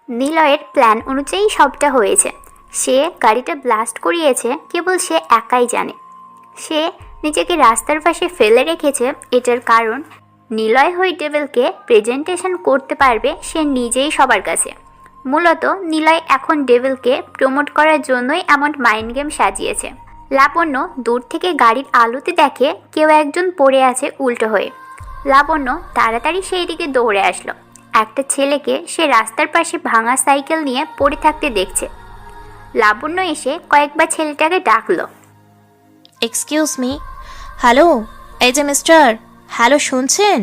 নিলয়ের প্ল্যান অনুযায়ী সবটা হয়েছে। সে গাড়িটা ব্লাস্ট করিয়েছে কেবল সে একাই জানে। সে নিজেকে রাস্তার পাশে ফেলে রেখেছে, এটার কারণ নিলয় হয়ে ডেভিলকে প্রেজেন্টেশন করতে পারবে সে নিজেই সবার কাছে। মূলত নিলয় এখন ডেভিলকে প্রমোট করার জন্যই এমন মাইন্ড গেম সাজিয়েছে। লাবণ্য দূর থেকে গাড়ির আলোতে দেখে কেউ একজন পড়ে আছে উল্টো হয়ে। লাবণ্য তাড়াতাড়ি সেই দিকে দৌড়ে আসলো। একটা ছেলেকে সে রাস্তার পাশে ভাঙা সাইকেল নিয়ে পড়ে থাকতে দেখছে। লাবণ্য এসে কয়েকবার ছেলেটাকে ডাকলো। এক্সকিউজ মি, হ্যালো, এই যে মিস্টার, হ্যালো শুনছেন?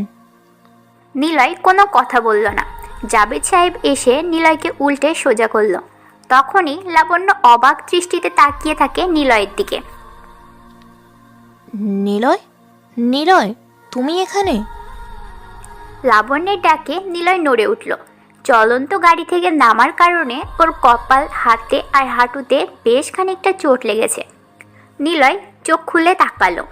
নিলয় কোনো কথা বলল না। জাবেদ সাহেব এসে নিলয়কে উল্টে সোজা করলো। তখনই লাবণ্য অবাক দৃষ্টিতে তাকিয়ে থাকে নিলয়ের দিকে। নিলয়, নিলয়, তুমি এখানে? লাবণ্যের ডাকে নিলয় নড়ে উঠল। চলন্ত গাড়ি থেকে নামার কারণে ওর কপাল, হাতে আর হাঁটুতে বেশ খানিকটা চোট লেগেছে। নিলয় চোখ খুলে তাকালো।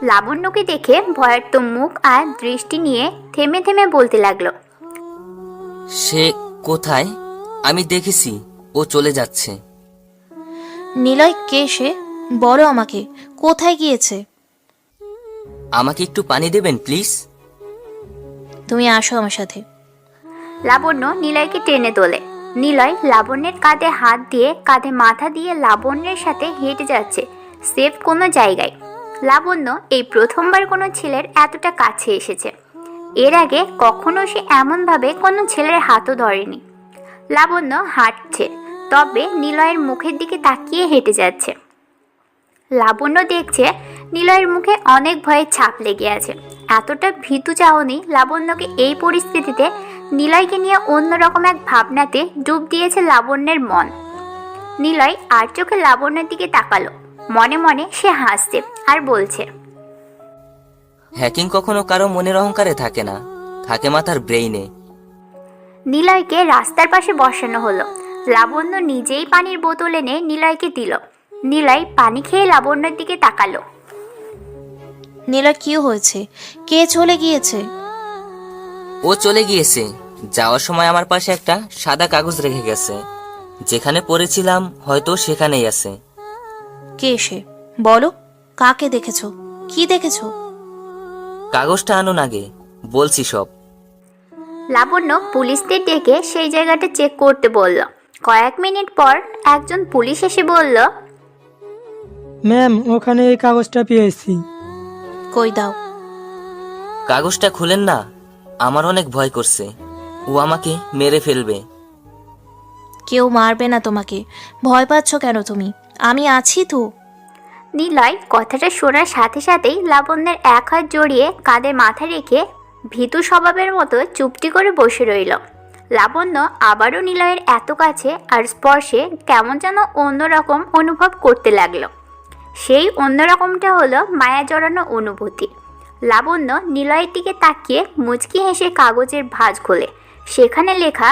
লাবণ্যকে দেখে ভয়ার্ত মুখ আর দৃষ্টি নিয়ে থেমে থেমে বলতে লাগলো, সে কোথায়? আমি দেখেছি ও চলে যাচ্ছে। নিলয় কে সে? বলো আমাকে, কোথায় গিয়েছে? আমাকে একটু পানি দেবেন প্লিজ? তুমি আসো আমার সাথে। লাবণ্য নিলয়কে টেনে তোলে। নিলয় লাবণ্যের কাঁধে হাত দিয়ে, কাঁধে মাথা দিয়ে লাবণ্যের সাথে হেঁটে যাচ্ছে সেফ কোনো জায়গায়। লাবণ্য এই প্রথমবার কোনো ছেলের এতটা কাছে এসেছে। এর আগে কখনো সে এমনভাবে কোনো ছেলের হাতও ধরেনি। লাবণ্য হাঁটছে, তবে নিলয়ের মুখের দিকে তাকিয়ে হেঁটে যাচ্ছে। লাবণ্য দেখছে নিলয়ের মুখে অনেক ভয়ের ছাপ লেগে আছে। এতটা ভীতু চাহনি লাবণ্যকে এই পরিস্থিতিতে নিলয়কে নিয়ে অন্যরকম এক ভাবনাতে ডুব দিয়েছে লাবণ্যের মন। নিলয় আর চোখে লাবণ্যের দিকে তাকালো। মনে মনে সে হাসছে আর বলছে, হ্যাকিং কখনো কারো মনের অহংকারে থাকে না, থাকে মাথার ব্রেইনে। নিলয়কে রাস্তার পাশে বসানো হলো। লাবণ্য নিজেই পানির বোতল এনে নিলয়কে দিল। নিলয় পানি খেয়ে লাবণ্যের দিকে তাকালো। নিলয়, কি হয়েছে? কে চলে গিয়েছে? ও চলে গিয়েছে। যাওয়ার সময় আমার পাশে একটা সাদা কাগজ রেখে গেছে। যেখানে পড়েছিলাম হয়তো সেখানেই আছে। কে সে? বলো, কাকে দেখেছো? কি দেখেছো? কাগজটা আনুন আগে, বলছি সব। লাবণ্য পুলিশদের ডেকে সেই জায়গাটা চেক করতে বলল। কয়েক মিনিট পর একজন পুলিশ এসে বলল, ম্যাম, ওখানে এই কাগজটা পেয়েছি। কই দাও। কাগজটা খুলেন না, আমার অনেক ভয় করছে। ও আমাকে মেরে ফেলবে। কেউ মারবে না তোমাকে। ভয় পাচ্ছ কেন তুমি? আমি আছি তো। নিলয় কথাটা শোনার সাথে সাথেই লাবণ্যের এক হাত জড়িয়ে কাঁধে মাথা রেখে ভীতু স্বভাবের মতো চুপটি করে বসে রইল। লাবণ্য আবারও নিলয়ের এত কাছে আর স্পর্শে কেমন যেন অন্যরকম অনুভব করতে লাগলো। সেই অন্যরকমটা হলো মায়া জড়ানো অনুভূতি। লাবণ্য নিলয়ের দিকে তাকিয়ে মুচকি হেসে কাগজের ভাঁজ খোলে। সেখানে লেখা,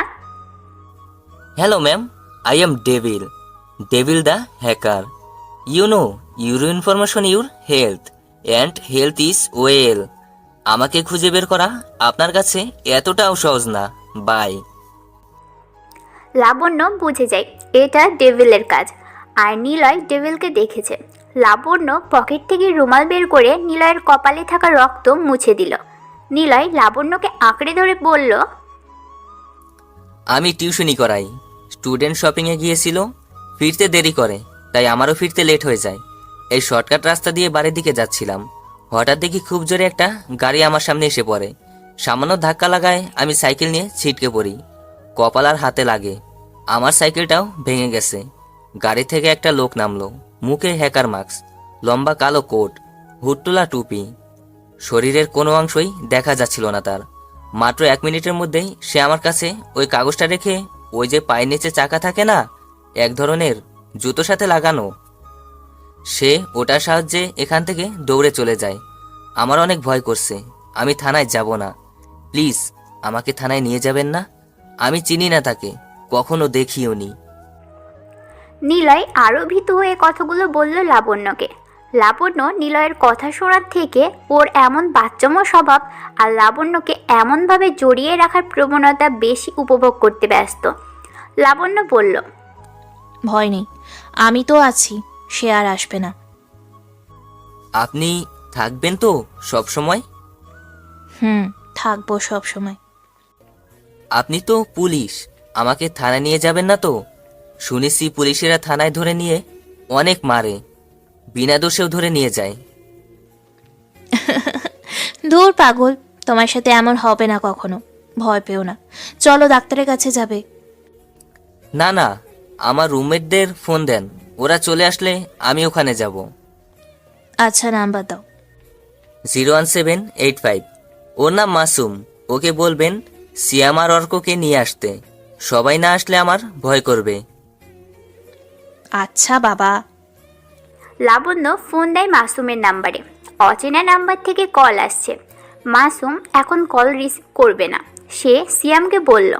hello ma'am, I am devil, devil the hacker. You know your information your health and health is well. আমাকে খুঁজে বের করা আপনার কাছে এতটাও সহজ না। বাই। লাবণ্য বুঝে যায় এটা ডেভিলের কাজ, আর নিলয় ডেভিলকে দেখেছে। লাবণ্য পকেট থেকে রুমাল বের করে নিলয়ের কপালে থাকা রক্ত মুছে দিল। নিলয় লাবণ্যকে আঁকড়ে ধরে বলল, আমি টিউশনি করাই। স্টুডেন্ট শপিংয়ে গিয়েছিল, ফিরতে দেরি করে, তাই আমারও ফিরতে লেট হয়ে যায়। এই শর্টকাট রাস্তা দিয়ে বাড়ির দিকে যাচ্ছিলাম। হঠাৎ দেখি খুব জোরে একটা গাড়ি আমার সামনে এসে পড়ে। সামান্য ধাক্কা লাগায় আমি সাইকেল নিয়ে ছিটকে পড়ি। কপাল আর হাতে লাগে। আমার সাইকেলটাও ভেঙে গেছে। গাড়ি থেকে একটা লোক নামলো, মুখে হ্যাকার মাস্ক, লম্বা কালো কোট, হুটটোলা টুপি। শরীরের কোনো অংশই দেখা যাচ্ছিল না তার। মাত্র 1 মিনিটের মধ্যেই সে আমার কাছে ওই কাগজটা রেখে, ওই যে পায়ের নিচে চাকা থাকে না, এক ধরনের জুতোর সাথে লাগানো, সে ওটার সাহায্যে এখান থেকে দৌড়ে চলে যায়। আমার অনেক ভয় করছে। আমি থানায় যাব না, প্লিজ আমাকে থানায় নিয়ে যাবেন না। আমি চিনি না তাকে, কখনো দেখিও নি। নিলয় আরও ভীতু হয়ে কথাগুলো বলল লাবণ্যকে। লাবণ্য নিলয়ের কথা শোনার থেকে ওর এমন বাচ্চামো স্বভাব আর লাবণ্যকে এমনভাবে জড়িয়ে রাখার প্রবণতা বেশি উপভোগ করতে ব্যস্ত। লাবণ্য বলল, ভয় নেই, আমি তো আছি, সে আর আসবে না। আপনি থাকবেন তো সব সময়? থাকবো সব সময়। আপনি তো পুলিশ, আমাকে থানায় নিয়ে যাবেন না তো? শুনেছি পুলিশেরা থানায় ধরে নিয়ে অনেক মারে, বিনা দোষেও ধরে নিয়ে যায়। দূর পাগল, তোমার সাথে এমন হবে না কখনো, ভয় পেও না। চলো ডাক্তারের কাছে যাবে। না না, আমার রুমমেটদের ফোন দেন, ওরা চলে আসলে আমি ওখানে যাব। আচ্ছা, নাম্বার দাও। 01785। ওর নাম মাসুম, ওকে বলবেন সিয়াম আর অর্ককে নিয়ে আসতে। সবাই না আসলে আমার ভয় করবে। আচ্ছা বাবা। লাবণ্য ফোন দেয় মাসুমের নাম্বারে। অচেনা নাম্বার থেকে কল আসছে। মাসুম এখন কল রিসিভ করবে না। সে সিয়ামকে বলল,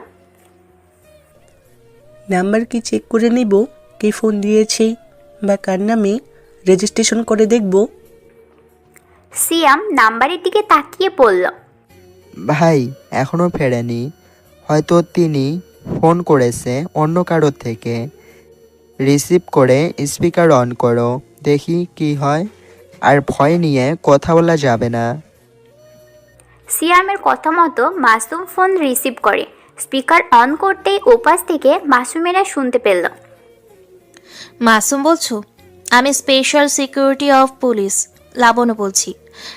নাম্বার কি চেক করে নিব, কে ফোন দিয়েছে বা কার নামে, রেজিস্ট্রেশন করে দেখব? সিয়াম নাম্বারের দিকে তাকিয়ে বলল, ভাই এখনও ফেরেনি, হয়তো তিনি ফোন করেছে অন্য কারোর থেকে। রিসিভ করে স্পিকার অন করো, দেখি কি হয়। আর ভয় নিয়ে কথা বলা যাবে না। সিয়ামের কথা মতো মাসুম ফোন রিসিভ করে। স্পিকার অন করতেই ওপাশ থেকে মাসুমেরা শুনতে পেল, মাসুম বলছো? আমি স্পেশাল সিকিউরিটি অফ পুলিশ লাবণ্য বলছি।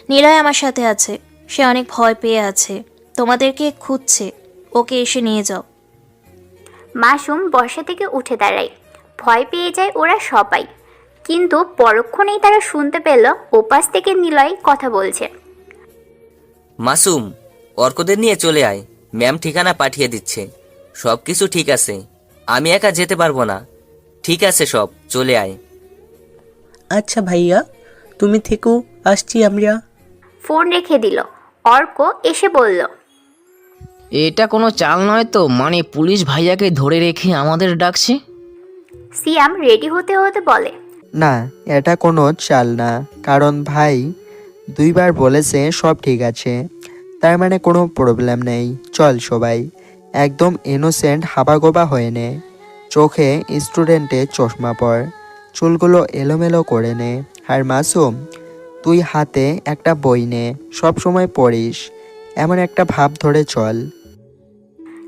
নীলয় আমার সাথে আছে, সে অনেক ভয় পেয়ে আছে, তোমাদেরকে খুঁজছে, ওকে এসে নিয়ে যাও। মাসুম বসা থেকে উঠে দাঁড়ায়। ভয় পেয়ে যায় ওরা সবাই। কিন্তু পরক্ষণেই তারা শুনতে পেল ওপাশ থেকে নিলয় কথা বলছে। মাসুম, অর্কদের নিয়ে চলে আয়, ম্যাম ঠিকানা পাঠিয়ে দিচ্ছে। সব কিছু ঠিক আছে, আমি একা যেতে পারবো না। ঠিক আছে, সব চলে আয়। আচ্ছা ভাইয়া, তুমি থেকো, আসছি আমরা। ফোন রেখে দিল। অর্ক এসে বলল, এটা কোনো চাল নয় তো, মানে পুলিশ ভাইয়াকে ধরে রেখে আমাদের ডাকছে? সিয়াম রেডি হতে হতে বলে, না, এটা কোনো চাল না, কারণ ভাই 2বার বলেছে সব ঠিক আছে, তার মানে কোনো প্রবলেম নেই। চল সবাই, একদম ইনোসেন্ট হাবাগোবা হয়ে নে। চোখে স্টুডেন্টে চশমা পর, চুলগুলো এলোমেলো করে নে। আর মাসুম, তুই হাতে একটা বই নে, সব সময় পড়িস, এমন একটা ভাব ধরে চল।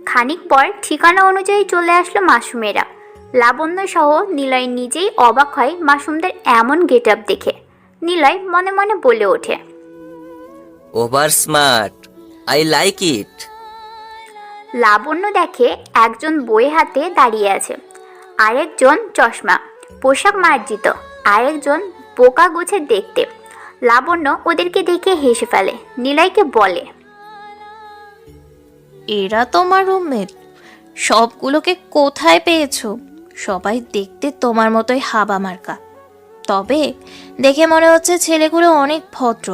খানিক পর ঠিকানা অনুযায়ী চলে আসলো মাসুমেরা। লাবণ্য সহ নিলয় নিজেই অবাক হয় মাসুমদের এমন গেট আপ দেখে। নিলয় মনে মনে বলে ওঠে, over smart, I like it. Labanya দেখে একজন বই হাতে দাঁড়িয়ে আছে, আরেকজন চশমা, পোশাক মার্জিত, আরেকজন বোকা গুছে দেখতে। লাবণ্য ওদেরকে দেখে হেসে ফেলে। নিলয়কে বলে, এরা তোমার রুমমেট? সবগুলোকে কোথায় পেয়েছো? সবাই দেখতে তোমার মতোই হাবা মার্কা, তবে দেখে মনে হচ্ছে ছেলেগুলো অনেক ভদ্র।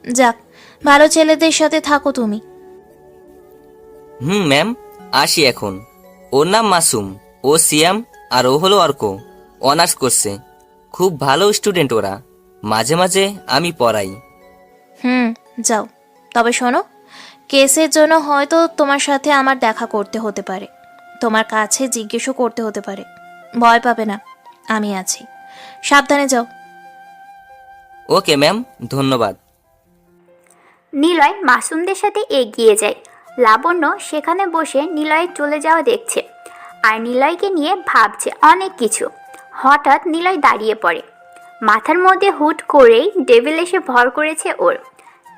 যাক, ভালো ছেলেদের সাথে থাকো তুমি। ম্যাম, আসি এখন। ওর নাম মাসুম, ও সিয়াম, আর ও হলো অর্ক, অনার্স করছে। খুব ভালো স্টুডেন্ট ওরা, মাঝে মাঝে আমি পড়াই। যাও। তবে শোনো, কেসের জন্য হয়তো তোমার সাথে আমার দেখা করতে হতে পারে, তোমার কাছে জিজ্ঞেসও করতে হতে পারে। ভয় পাবে না, আমি আছি। সাবধানে যাও। ওকে ম্যাম, ধন্যবাদ। নিলয় মাসুমদের সাথে এগিয়ে যায়। লাবণ্য সেখানে বসে নিলয়ের চলে যাওয়া দেখছে আর নিলয়কে নিয়ে ভাবছে অনেক কিছু। হঠাৎ নিলয় দাঁড়িয়ে পড়ে। মাথার মধ্যে হুট করেই ডেভিল এসে ভর করেছে ওর।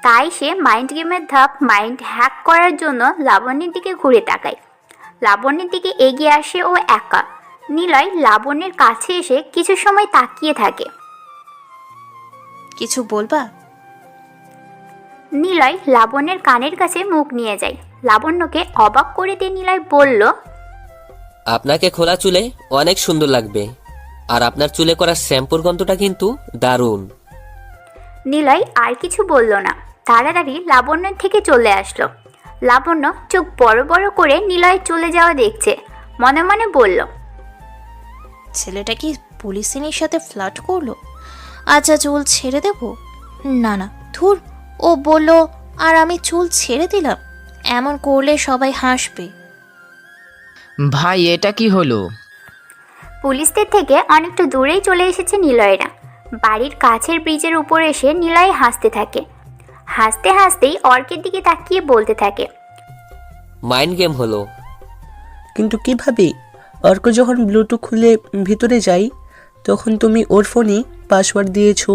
তাই সে মাইন্ড গেমের ধাপ মাইন্ড হ্যাক করার জন্য লাবণ্যের দিকে ঘুরে তাকায়। লাবণ্যের দিকে এগিয়ে আসে ও একা। নিলয় লাবণ্যের কাছে এসে কিছু সময় তাকিয়ে থাকে। কিছু বলবা? নিলয় লাবণ্যের কানের কাছে মুখ নিয়ে যায়। লাবণ্যকে অবাক করে দিয়ে নিলয় বলল, আপনাকে খোলা চুলে অনেক সুন্দর লাগবে, আর আপনার চুলে করা শ্যাম্পুর গন্ধটা কিন্তু দারুণ। নিলয় আর কিছু বলল না, তাড়াতাড়ি লাবণ্যের থেকে চলে আসলো। লাবণ্য চোখ বড় বড় করে নিলয় চলে যাওয়া দেখছে। মনে মনে বলল, ছেলেটা কি পুলিশিনীর সাথে ফ্লার্ট করলো? আচ্ছা, চুল ছেড়ে দেব? না না, ধুর, ও বলল আর আমি চুল ছেড়ে দিলাম। এমন করলে সবাই হাসবে। ভাই এটা কি হলো? পুলিশদের থেকে অনেকটা দূরেই চলে এসেছে নিলয়রা। বাড়ির কাছের ব্রিজের উপর এসে নিলয় হাসতে থাকে। হাসতে হাসতেই অর্কের দিকে তাকিয়ে বলতে থাকে, মাইন্ড গেম হলো। কিন্তু কিভাবে? অর্ক যখন ব্লুটুথ খুলে ভিতরে যাই তখন তুমি ওর ফোনে পাসওয়ার্ড দিয়েছো,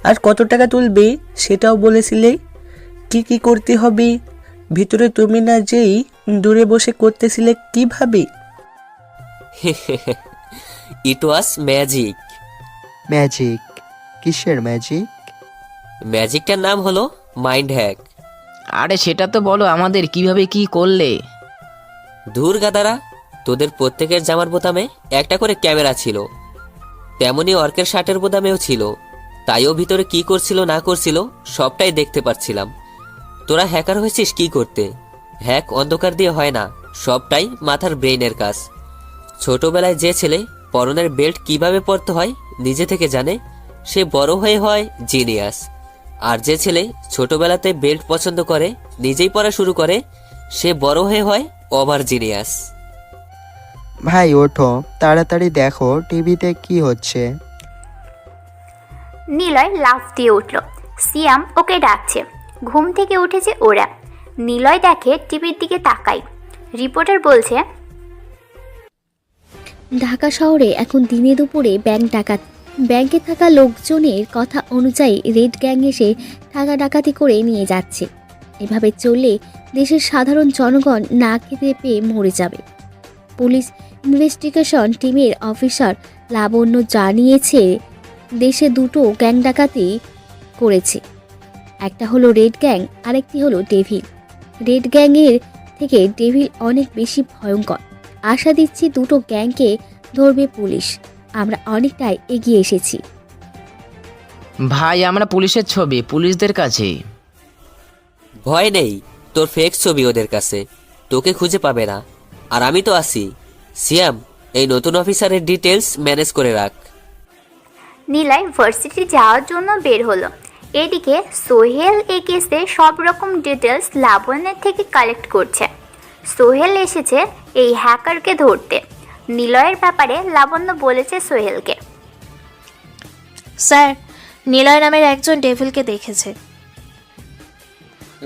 আর কত টাকা তুলবে সেটাও বলেছিলে। কি কি করতে হবে ভিতরে তুমি না যেই দূরে বসে করতেছিলে কিভাবে? ইট ওয়াজ ম্যাজিক। ম্যাজিক? কিসের ম্যাজিক? ম্যাজিকটার নাম হলো মাইন্ড হ্যাক। আরে সেটা তো বলো আমাদের, কিভাবে কি করলে? ধুর গাদারা, তোদের প্রত্যেকের জামার বোতামে একটা করে ক্যামেরা ছিল, তেমনি অর্কের শার্টের বোতামেও ছিল। তাইও ভিতরে কি করছিল না করছিল সবটাই দেখতে পাচ্ছিলাম। তোরা হ্যাকার হয়েছিস কি করতে? হ্যাক অন্ধকার দিয়ে হয় না, সবটাই মাথার ব্রেইনের কাজ। ছোটবেলায় যে ছেলে পরনের বেল্ট কিভাবে পরতে হয় নিজে থেকে জানে, সে বড় হয়ে হয় জিনিয়াস। আর যে ছেলে ছোটবেলাতে বেল্ট পছন্দ করে নিজেই পরা শুরু করে, সে বড় হয়ে হয় ওভার জিনিয়াস। ভাই ওঠো, তাড়াতাড়ি দেখো টিভিতে কি হচ্ছে। নিলয় লাফ দিয়ে উঠল। সিয়াম ওকে ডাকছে। ঘুম থেকে উঠেছে ওরা। নিলয় দেখে টিভির দিকে তাকায়। রিপোর্টার বলছে, ঢাকা শহরে এখন দিনে দুপুরে ব্যাংক ডাকাত। ব্যাংকে থাকা লোকজনের কথা অনুযায়ী রেড গ্যাং এসে টাকা ডাকাতি করে নিয়ে যাচ্ছে। এভাবে চললে দেশের সাধারণ জনগণ না খেতে পেয়ে মরে যাবে। পুলিশ ইনভেস্টিগেশন টিমের অফিসার লাবণ্য জানিয়েছে দেশে দুটো গ্যাং ডাকাতি করেছে। একটা হলো রেড গ্যাং, আরেকটি হলো ডেভিল। রেড গ্যাংয়ের থেকে ডেভিল অনেক বেশি ভয়ঙ্কর। আশা দিচ্ছি দুটো গ্যাংকে ধরবে পুলিশ। আমরা অনেকটাই এগিয়ে এসেছি। ভাই আমরা পুলিশের ছবি পুলিশদের কাছে। ভয় নেই, তোর ফেক ছবি ওদের কাছে, তোকে খুঁজে পাবে না। আর আমি তো আছি। সিয়াম, এই নতুন অফিসারের ডিটেলস ম্যানেজ করে রাখ। নিলয় ভার্সিটি যাওয়ার জন্য বের হলো। এদিকে সোহেল এই কেসে সব রকম ডিটেলস লাবণ্যের থেকে কালেক্ট করছে। সোহেল এসেছে এই হ্যাকারকে ধরতে। নিলয়ের ব্যাপারে লাবণ্য বলেছে সোহেলকে। স্যার, নিলয় নামের একজন ডেভিলকে দেখেছে।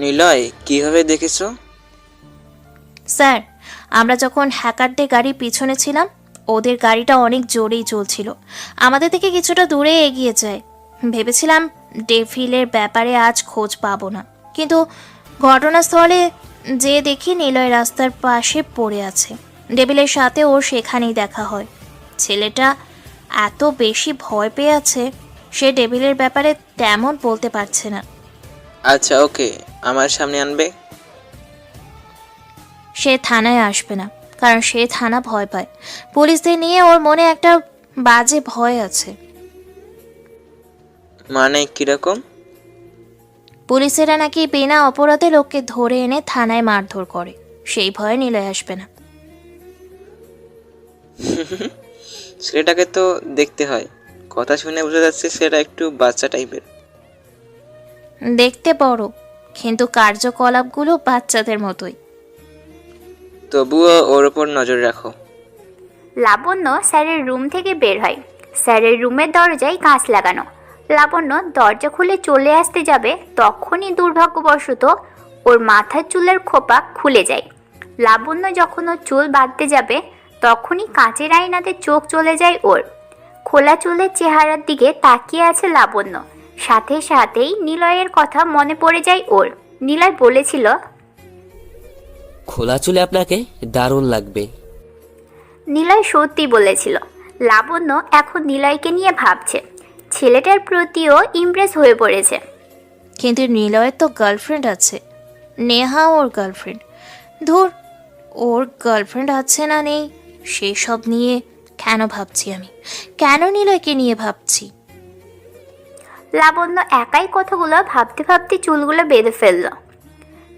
নিলয়, কিভাবে দেখেছো? স্যার, আমরা যখন হ্যাকারদের গাড়ির পিছনে ছিলাম, ওদের গাড়িটা অনেক জোরেই চলছিল। আমাদের থেকে কিছুটা দূরে এগিয়ে যায়। ভেবেছিলাম ডেভিলের ব্যাপারে আজ খোঁজ পাবো না, কিন্তু ঘটনাস্থলে যে দেখি নিলয় রাস্তার পাশে পড়ে আছে। ডেভিলের সাথে ওর সেখানেই দেখা হয়। ছেলেটা এত বেশি ভয় পেয়ে আছে, সে ডেভিলের ব্যাপারে তেমন বলতে পারছে না। আচ্ছা ওকে, আমার সামনে আনবে? সে থানায় আসবে না, কারণ সে থানা ভয় পায়। পুলিশদের নিয়ে ওর মনে একটা বাজে ভয় আছে। মানে কিরকম? পুলিশেরা নাকি বিনা অপরাধে লোককে ধরে এনে থানায় মারধর করে, সেই ভয়ে নিলয় আসবে না। ছেলেটাকে তো দেখতে হয়, কথা শুনে বোঝা যাচ্ছে ছেলেটা একটু বাচ্চা টাইপের। দেখতে বড়, কিন্তু কার্যকলাপগুলো বাচ্চাদের মতোই। তবুও ওর ওপর নজর রাখো। লাবণ্য স্যারের রুম থেকে বের হয়। স্যারের রুমের দরজায় কাঁচ লাগানো। লাবণ্য দরজা খুলে চলে আসতে যাবে, তখনই দুর্ভাগ্যবশত ওর মাথার চুলের খোপা খুলে যায়। লাবণ্য যখন ওর চুল বাঁধতে যাবে, তখনই কাঁচের আয়নাতে চোখ চলে যায় ওর। খোলা চুলের চেহারার দিকে তাকিয়ে আছে লাবণ্য। সাথে সাথেই নিলয়ের কথা মনে পড়ে যায় ওর। নিলয় বলেছিল, খোলা চুলে আপনাকে দারুণ লাগবে। নিলয় সত্যি বলেছিল। লাবণ্য এখন নিলয়কে নিয়ে ভাবছে। ছেলেটার প্রতিও ইমপ্রেস হয়ে পড়েছে। কিন্তু নিলয়ের তো গার্লফ্রেন্ড আছে, নেহা ওর গার্লফ্রেন্ড। ধুর, ওর গার্লফ্রেন্ড আছে না নেই সেই সব নিয়ে কেন ভাবছি আমি? কেন নিলয়কে নিয়ে ভাবছি? লাবণ্য একাই কথাগুলো ভাবতে ভাবতে চুলগুলো বেঁধে ফেলল।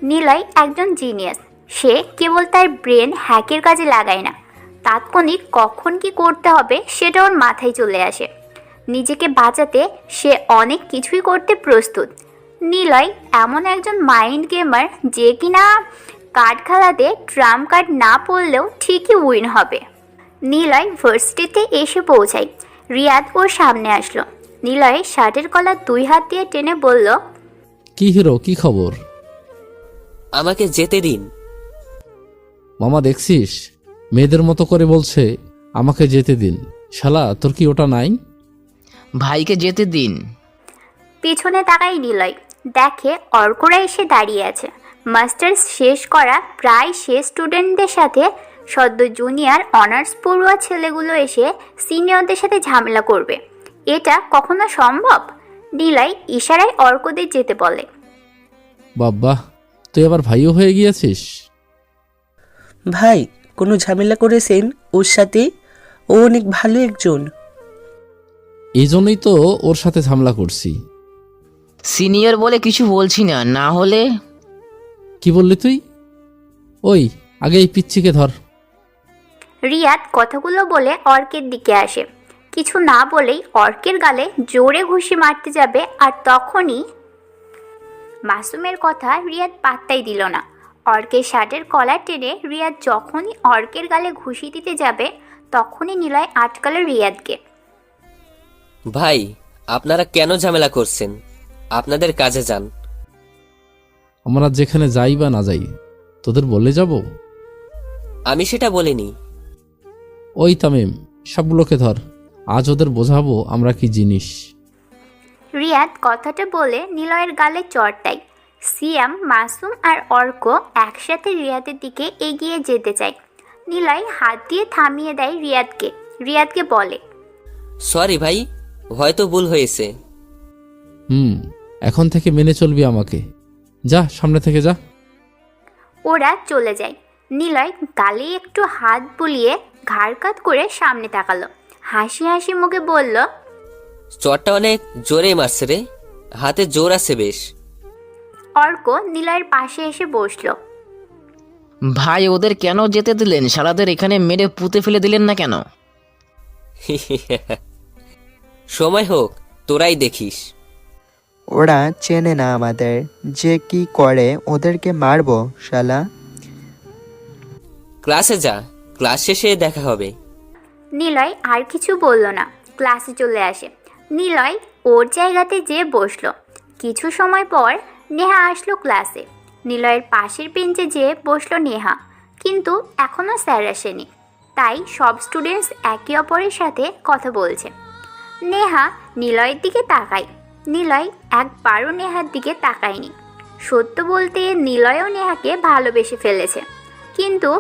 নিলয় একজন জিনিয়াস। সে কেবল তার ব্রেন হ্যাকের কাজে লাগায় না, তাৎক্ষণিক কখন কি করতে হবে সেটা ওর মাথায় চলে আসে। নিজেকে বাঁচাতে সে অনেক কিছুই করতে প্রস্তুত। নিলয় এমন একজন মাইন্ড গেমার যে কিনা কার্ড খেলাতে ট্রাম্প কার্ড না পড়লেও ঠিকই উইন হবে। নিলয় ভার্সিটিতে এসে পৌঁছায়। রিয়াদ ওর সামনে আসলো। নিলয় শার্টের কলার 2 হাত দিয়ে টেনে বলল, কি হিরো, কি খবর? আমাকে যেতে দিন। মামা দেখছিস, মেয়েদের মতো করে বলছে আমাকে যেতে দিন। শালা, তোর কি ওটা নাই? ভাইকে যেতে দিন। পিছনে তাকাই নিলয়, দেখে অর্করা এসে দাঁড়িয়ে আছে। মাস্টার্স শেষ করা প্রায় শেষ স্টুডেন্টদের সাথে সদ্য জুনিয়র অনার্স পড়ুয়া ছেলেগুলো এসে সিনিয়রদের সাথে ঝামেলা করবে, এটা কখনো সম্ভব? নিলয় ইশারায় অর্কদের যেতে বলে। বাবা, তুই আবার ভাইও হয়ে গিয়েছিস? ভাই কোনো ঝামেলা করেছেন ওর সাথে? ও অনেক ভালো একজন। এই জন্যই তো ওর সাথে ঝামেলা করছি। সিনিয়র বলে কিছু বলছি না, না হলে। কি বললি তুই? ওই আগে এই পিচ্চিকে ধর। রিয়াদ কথাগুলো বলে অর্কের দিকে আসে। কিছু না বলেই অর্কের গালে জোরে ঘুষি মারতে যাবে, আর তখনই মাসুমের কথা রিয়াদ পাত্তাই দিল না। অর্কের শার্টের কলার টেনে রিয়াদ যখনই অর্কের গালে ঘুষি দিতে যাবে, তখনই নিলয় আটকাল রিয়াদকে। ভাই, আপনারা কেন ঝামেলা করছেন? আপনাদের কাজে যান। আমরা যেখানে যাই বা না যাই, তোদের বলে যাব? আমি সেটা বলিনি। ওই তামিম, সবগুলোকে ধর, আজ ওদের বোঝাবো আমরা কি জিনিস। রিয়াদ কথাটা বলে নিলয়ের গালে চড়টায়। সিয়াম, মাসুম আর অর্ক একসাথে রিয়াদের দিকে এগিয়ে যেতে চায়। নিলয় হাত দিয়ে থামিয়ে দেয় রিয়াদকে। রিয়াদকে বলে, সরি ভাই, হয়তো ভুল হয়েছে। এখন থেকে মেনে চলবি আমাকে। যা, সামনে থেকে যা। ওরা চলে যায়। নিলয় গালে একটু হাত বুলিয়ে ঘাড় কাত করে সামনে তাকালো। হাসি হাসি মুখে বলল, চটটা অনেক জোরে মারছে রে, হাতে জোর আছে বেশ। অর্ক নিলয়ের পাশে এসে বসলো। ভাই ওদের কেন যেতে দিলেন? শালাদের এখানে মেরে পুঁতে ফেলে দিলেন না কেন? সময় হোক, তোরাই দেখিস। ওরা চেনে না আমাদের, যে কি করে ওদেরকে মারবো শালা। ক্লাসে যা, ক্লাস শেষে দেখা হবে। নিলয় আর কিছু বলল না, ক্লাসে চলে আসে। নিলয় ওর জায়গাতে যেয়ে বসলো। কিছু সময় পর নেহা আসলো ক্লাসে। নিলয়ের পাশের বেঞ্চে যেয়ে বসলো নেহা, কিন্তু এখনও স্যার আসেনি, তাই সব স্টুডেন্টস একে অপরের সাথে কথা বলছে। নেহা নিলয়ের দিকে তাকায়। নিলয় একবারও নেহার দিকে তাকায়নি। সত্য বলতে নিলয়ও নেহাকে ভালোবেসে ফেলেছে, কিন্তু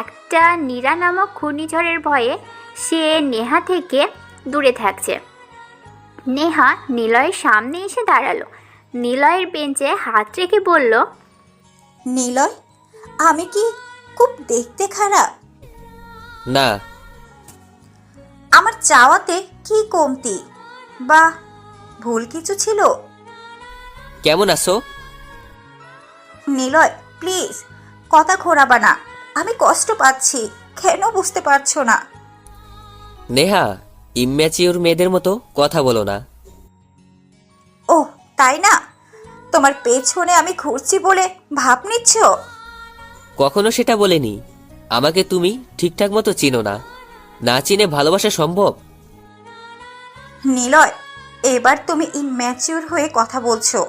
একটা নীরা নামক ঘূর্ণিঝড়ের ভয়ে সে নেহা থেকে দূরে থাকছে। নেহা নিলয়ের সামনে এসে দাঁড়ালো। নিলয়ের বেঞ্চে হাত রেখে বলল, নিলয়, আমি কি খুব দেখতে খারাপ? না। আমার চাওয়াতে কি কমতি বা ভুল কিছু ছিল? কেমন আছো? নিলয়, প্লিজ কথা ঘোরাবা না, আমি কষ্ট পাচ্ছি, কেন বুঝতে পারছো না? নেহা, ইম্যাচিওর মেয়েদের মতো কথা বলো না। ও তাই না? তোমার পেছনে আমি ঘুরছি বলে ভাব নিচ্ছ? কখনো সেটা বলেনি। আমাকে তুমি ঠিকঠাক মতো চিনো না, না চিনে ভালোবাসা সম্ভব? নিলয়, এবার তুমি ইম্যাচিওর হয়ে কথা বলছো।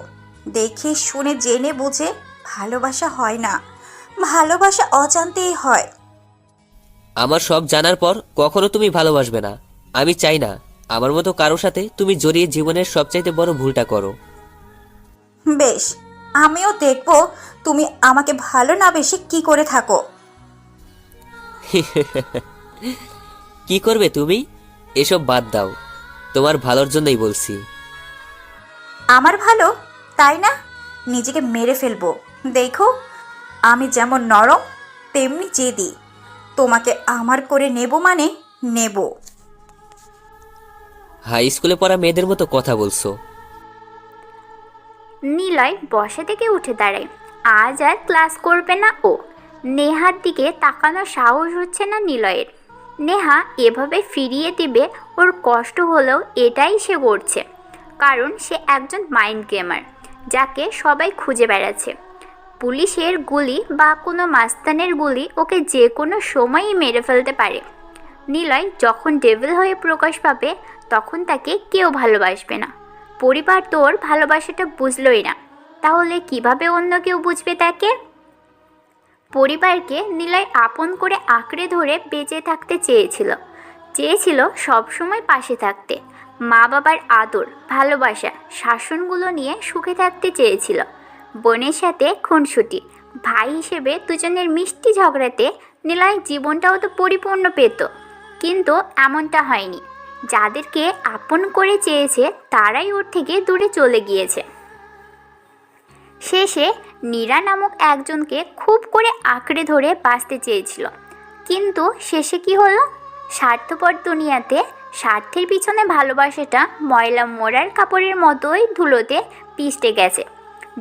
দেখে শুনে জেনে বুঝে ভালোবাসা হয় না, ভালোবাসা অজান্তেই হয়। আমার সব জানার পর কখনো তুমি ভালোবাসবে না। আমি চাই না আমার মতো কারোর সাথে তুমি জড়িয়ে জীবনের সবচাইতে বড় ভুলটা করো। বেশ, আমিও দেখবো তুমি আমাকে ভালো না বেশি কি করে থাকো। কি করবে তুমি? এসব বাদ দাও, তোমার ভালোর জন্যই বলছি। আমার ভালো, তাই না? নিজেকে মেরে ফেলবো। দেখো, আমি যেমন নরম তেমনি জেদি। তোমাকে আমার করে নেব মানে নেব। হাই স্কুলে পড়া মেয়েদের মতো কথা বলছো। নিলয় বসা থেকে উঠে দাঁড়ায়। আজ আর ক্লাস করবে না ও। নেহার দিকে তাকানোর সাহস হচ্ছে না নিলয়ের। নেহা এভাবে ফিরিয়ে দিবে ওর কষ্ট হলেও এটাই সে করছে, কারণ সে একজন মাইন্ড গেমার যাকে সবাই খুঁজে বেড়াচ্ছে। পুলিশের গুলি বা কোনো মাস্তানের গুলি ওকে যে কোনো সময়ই মেরে ফেলতে পারে। নিলয় যখন ডেভিল হয়ে প্রকাশ পাবে তখন তাকে কেউ ভালোবাসবে না। পরিবার তোর ভালোবাসাটা বুঝলই না, তাহলে কিভাবে অন্য কেউ বুঝবে তাকে? পরিবারকে নিলয় আপন করে আঁকড়ে ধরে বেঁচে থাকতে চেয়েছিল সবসময় পাশে থাকতে, মা বাবার আদর ভালোবাসা শাসনগুলো নিয়ে সুখে থাকতে চেয়েছিল। বোনের সাথে খুনসুটি, ভাই হিসেবে দুজনের মিষ্টি ঝগড়াতে নিলয় জীবনটাও তো পরিপূর্ণ পেত। কিন্তু এমনটা হয়নি। যাদেরকে আপন করে চেয়েছে তারাই ওর থেকে দূরে চলে গিয়েছে। শেষে নীরা নামক একজনকে খুব করে আঁকড়ে ধরে বাঁচতে চেয়েছিল, কিন্তু শেষে কি হলো? স্বার্থপর দুনিয়াতে স্বার্থের পিছনে ভালোবাসাটা ময়লা মোড়ার কাপড়ের মতোই ধুলোতে পিষতে গেছে।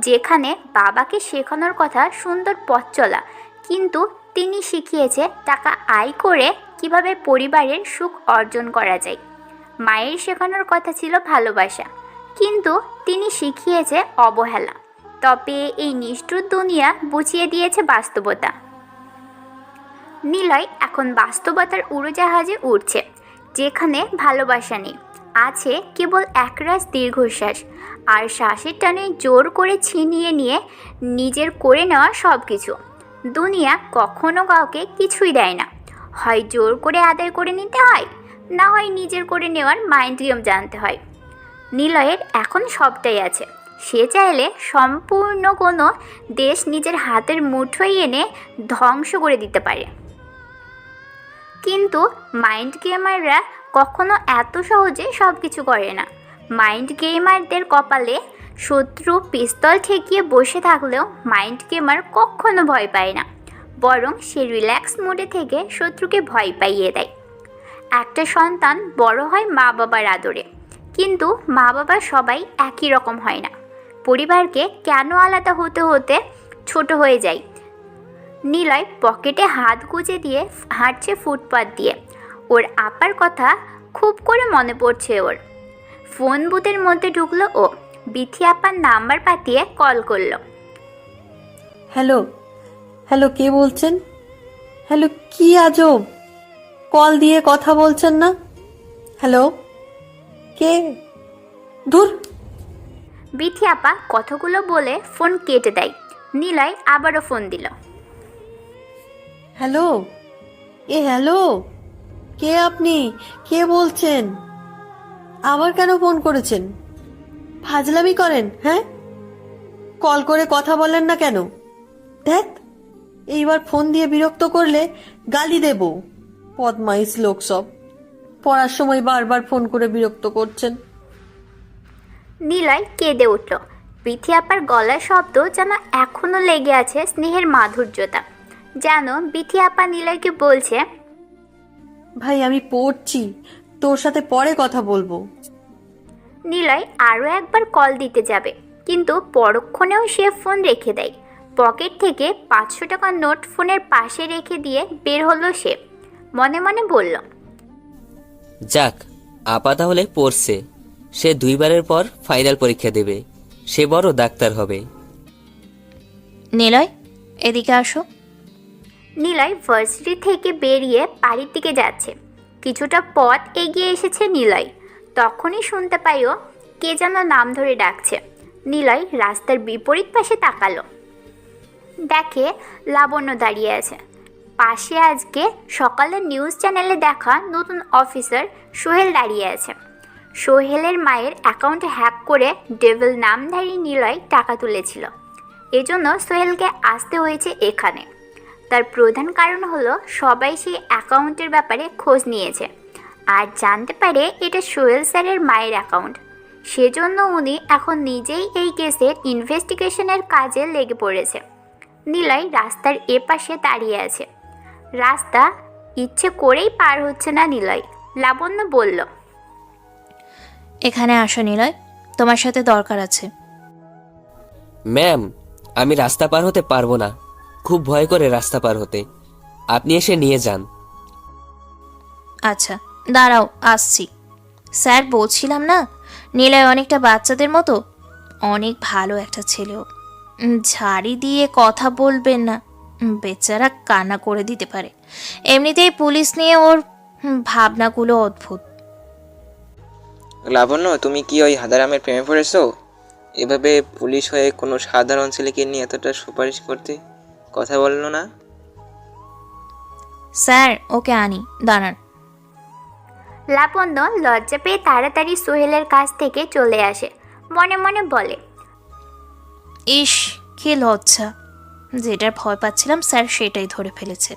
যেখানে বাবাকে শেখানোর কথা সুন্দর পথ চলা, কিন্তু তিনি শিখিয়েছে টাকা আয় করে কিভাবে পরিবারের সুখ অর্জন করা যায়। মায়ের শেখানোর কথা ছিল ভালোবাসা, কিন্তু তিনি শিখিয়েছে অবহেলা। তবে এই নিষ্ঠুর দুনিয়া বুঝিয়ে দিয়েছে বাস্তবতা। নিলয় এখন বাস্তবতার উড়োজাহাজে উঠছে, যেখানে ভালোবাসা নেই, আছে কেবল একরাশ দীর্ঘশ্বাস আর শ্বাসের টানে জোর করে ছিনিয়ে নিয়ে নিজের করে নেওয়া সব কিছু। দুনিয়া কখনো কাউকে কিছুই দেয় না, হয় জোর করে আদায় করে নিতে হয়, না হয় নিজের করে নেওয়ার মাইন্ড গেম জানতে হয়। নিলয়ের এখন সবটাই আছে। সে চাইলে সম্পূর্ণ কোনো দেশ নিজের হাতের মুঠোয় এনে ধ্বংস করে দিতে পারে, কিন্তু মাইন্ড গেমাররা কখনো এত সহজে সব কিছু করে না। মাইন্ড গেমারদের কপালে শত্রু পিস্তল ঠেকিয়ে বসে থাকলেও মাইন্ড গেমার কখনো ভয় পায় না, বরং সে রিল্যাক্স মোডে থেকে শত্রুকে ভয় পাইয়ে দেয়। একটা সন্তান বড় হয় মা বাবার আদরে, কিন্তু মা বাবা সবাই একই রকম হয় না। পরিবারকে কেন আলাদা হতে হতে ছোট হয়ে যায়? নিলয় পকেটে হাত গুজে দিয়ে হাঁটছে ফুটপাত দিয়ে। ওর আপার কথা খুব করে মনে পড়ছে ওর। ফোন বুথের মধ্যে ঢুকলো ও, বিথি আপার নাম্বার পাতিয়ে কল করলো। হ্যালো হ্যালো, কে বলছেন? হ্যালো, কি আজব, কল দিয়ে কথা বলছেন না? হ্যালো, কে? ধুর। বিথি আপা কথাগুলো বলে ফোন কেটে দেয়। নিলয় আবারও ফোন দিল। হ্যালো, হ্যালো, কে আপনি? কে বলছেন? আবার কেন ফোন করেছেন? ফাজলামি করেন? হ্যাঁ, কল করে কথা বলেন না কেন? দেখ, এইবার ফোন দিয়ে বিরক্ত করলে গালি দেব। বদমাইশ লোক সব, পড়ার সময় বারবার ফোন করে বিরক্ত করছেন। নিলয় কেঁদে উঠল। বিথি আপার গলার শব্দ যেন এখনো লেগে আছে স্নেহের মাধুর্যতা। যেন বিথি আপা নিলয়কে বলছে, ভাই আমি পড়ছি, তোর সাথে পরে কথা বলবো। নিলয় আরও একবার কল দিতে যাবে, কিন্তু পরক্ষণেও সে ফোন রেখে দেয়। পকেট থেকে 500 টাকার নোট ফোনের পাশে রেখে দিয়ে বের হলো সে। মনে মনে বলল, যাক, আপা তাহলে পড়ছে। সে 2 বারের পর ফাইনাল পরীক্ষা দেবে, সে বড় ডাক্তার হবে। নিলয়, এদিকে আসো। নিলয় ভার্সিটি থেকে বেরিয়ে বাড়ির দিকে যাচ্ছে। কিছুটা পথ এগিয়ে এসেছে নিলয়, তখনই শুনতে পাইও কে যেন নাম ধরে ডাকছে। নিলয় রাস্তার বিপরীত পাশে তাকালো, দেখে লাবণ্য দাঁড়িয়ে আছে। পাশে আজকে সকালে নিউজ চ্যানেলে দেখা নতুন অফিসার সোহেল দাঁড়িয়ে আছে। সোহেলের মায়ের অ্যাকাউন্ট হ্যাক করে ডেভিল নামধারী নিলয় টাকা তুলেছিল, এজন্য সোহেলকে আসতে হয়েছে এখানে। তার প্রধান কারণ হলো সবাই সেই অ্যাকাউন্টের ব্যাপারে খোঁজ নিয়েছে আর জানতে পারে এটা সোহেল স্যারের মায়ের অ্যাকাউন্ট। সেজন্য উনি এখন নিজেই এই কেসের ইনভেস্টিগেশনের কাজে লেগে পড়েছে। নিলয় রাস্তার এপাশে দাঁড়িয়ে আছে। রাস্তা ইচ্ছে করেই পার হচ্ছে না নিলয়। লাবণ্য বলল, এখানে আসো নিলয়, তোমার সাথে দরকার আছে। ম্যাম, আমি রাস্তা পার হতে পারবো না, খুব ভয় করে রাস্তা পার হতে। আপনি এসে নিয়ে যান। আচ্ছা দাঁড়াও, আসছি। স্যার বলছিলাম না, নিলয় অনেকটা বাচ্চাদের মতো, অনেক ভালো একটা ছেলেও, ঝাড়ি দিয়ে কথা বলবেন না, বেচারা কান্না করে দিতে পারে। এমনিতেই পুলিশ নিয়ে ওর ভাবনাগুলো অদ্ভুত। লাবণ্য, তুমি কি ওই হাদারামের প্রেমে পড়েছো? এভাবে পুলিশ হয়ে কোনো সাধারণ ছেলেকে নিয়ে এতটা সুপারিশ করতে কথা বললো না? স্যার ওকে আনি, দাঁড়ান। লাবণ্য লজ্জা পেয়ে তাড়াতাড়ি সোহেলের কাছ থেকে চলে আসে, মনে মনে বলে, ইস কি লজ্জা, যেটার ভয় পাচ্ছিলাম স্যার সেটাই ধরে ফেলেছে।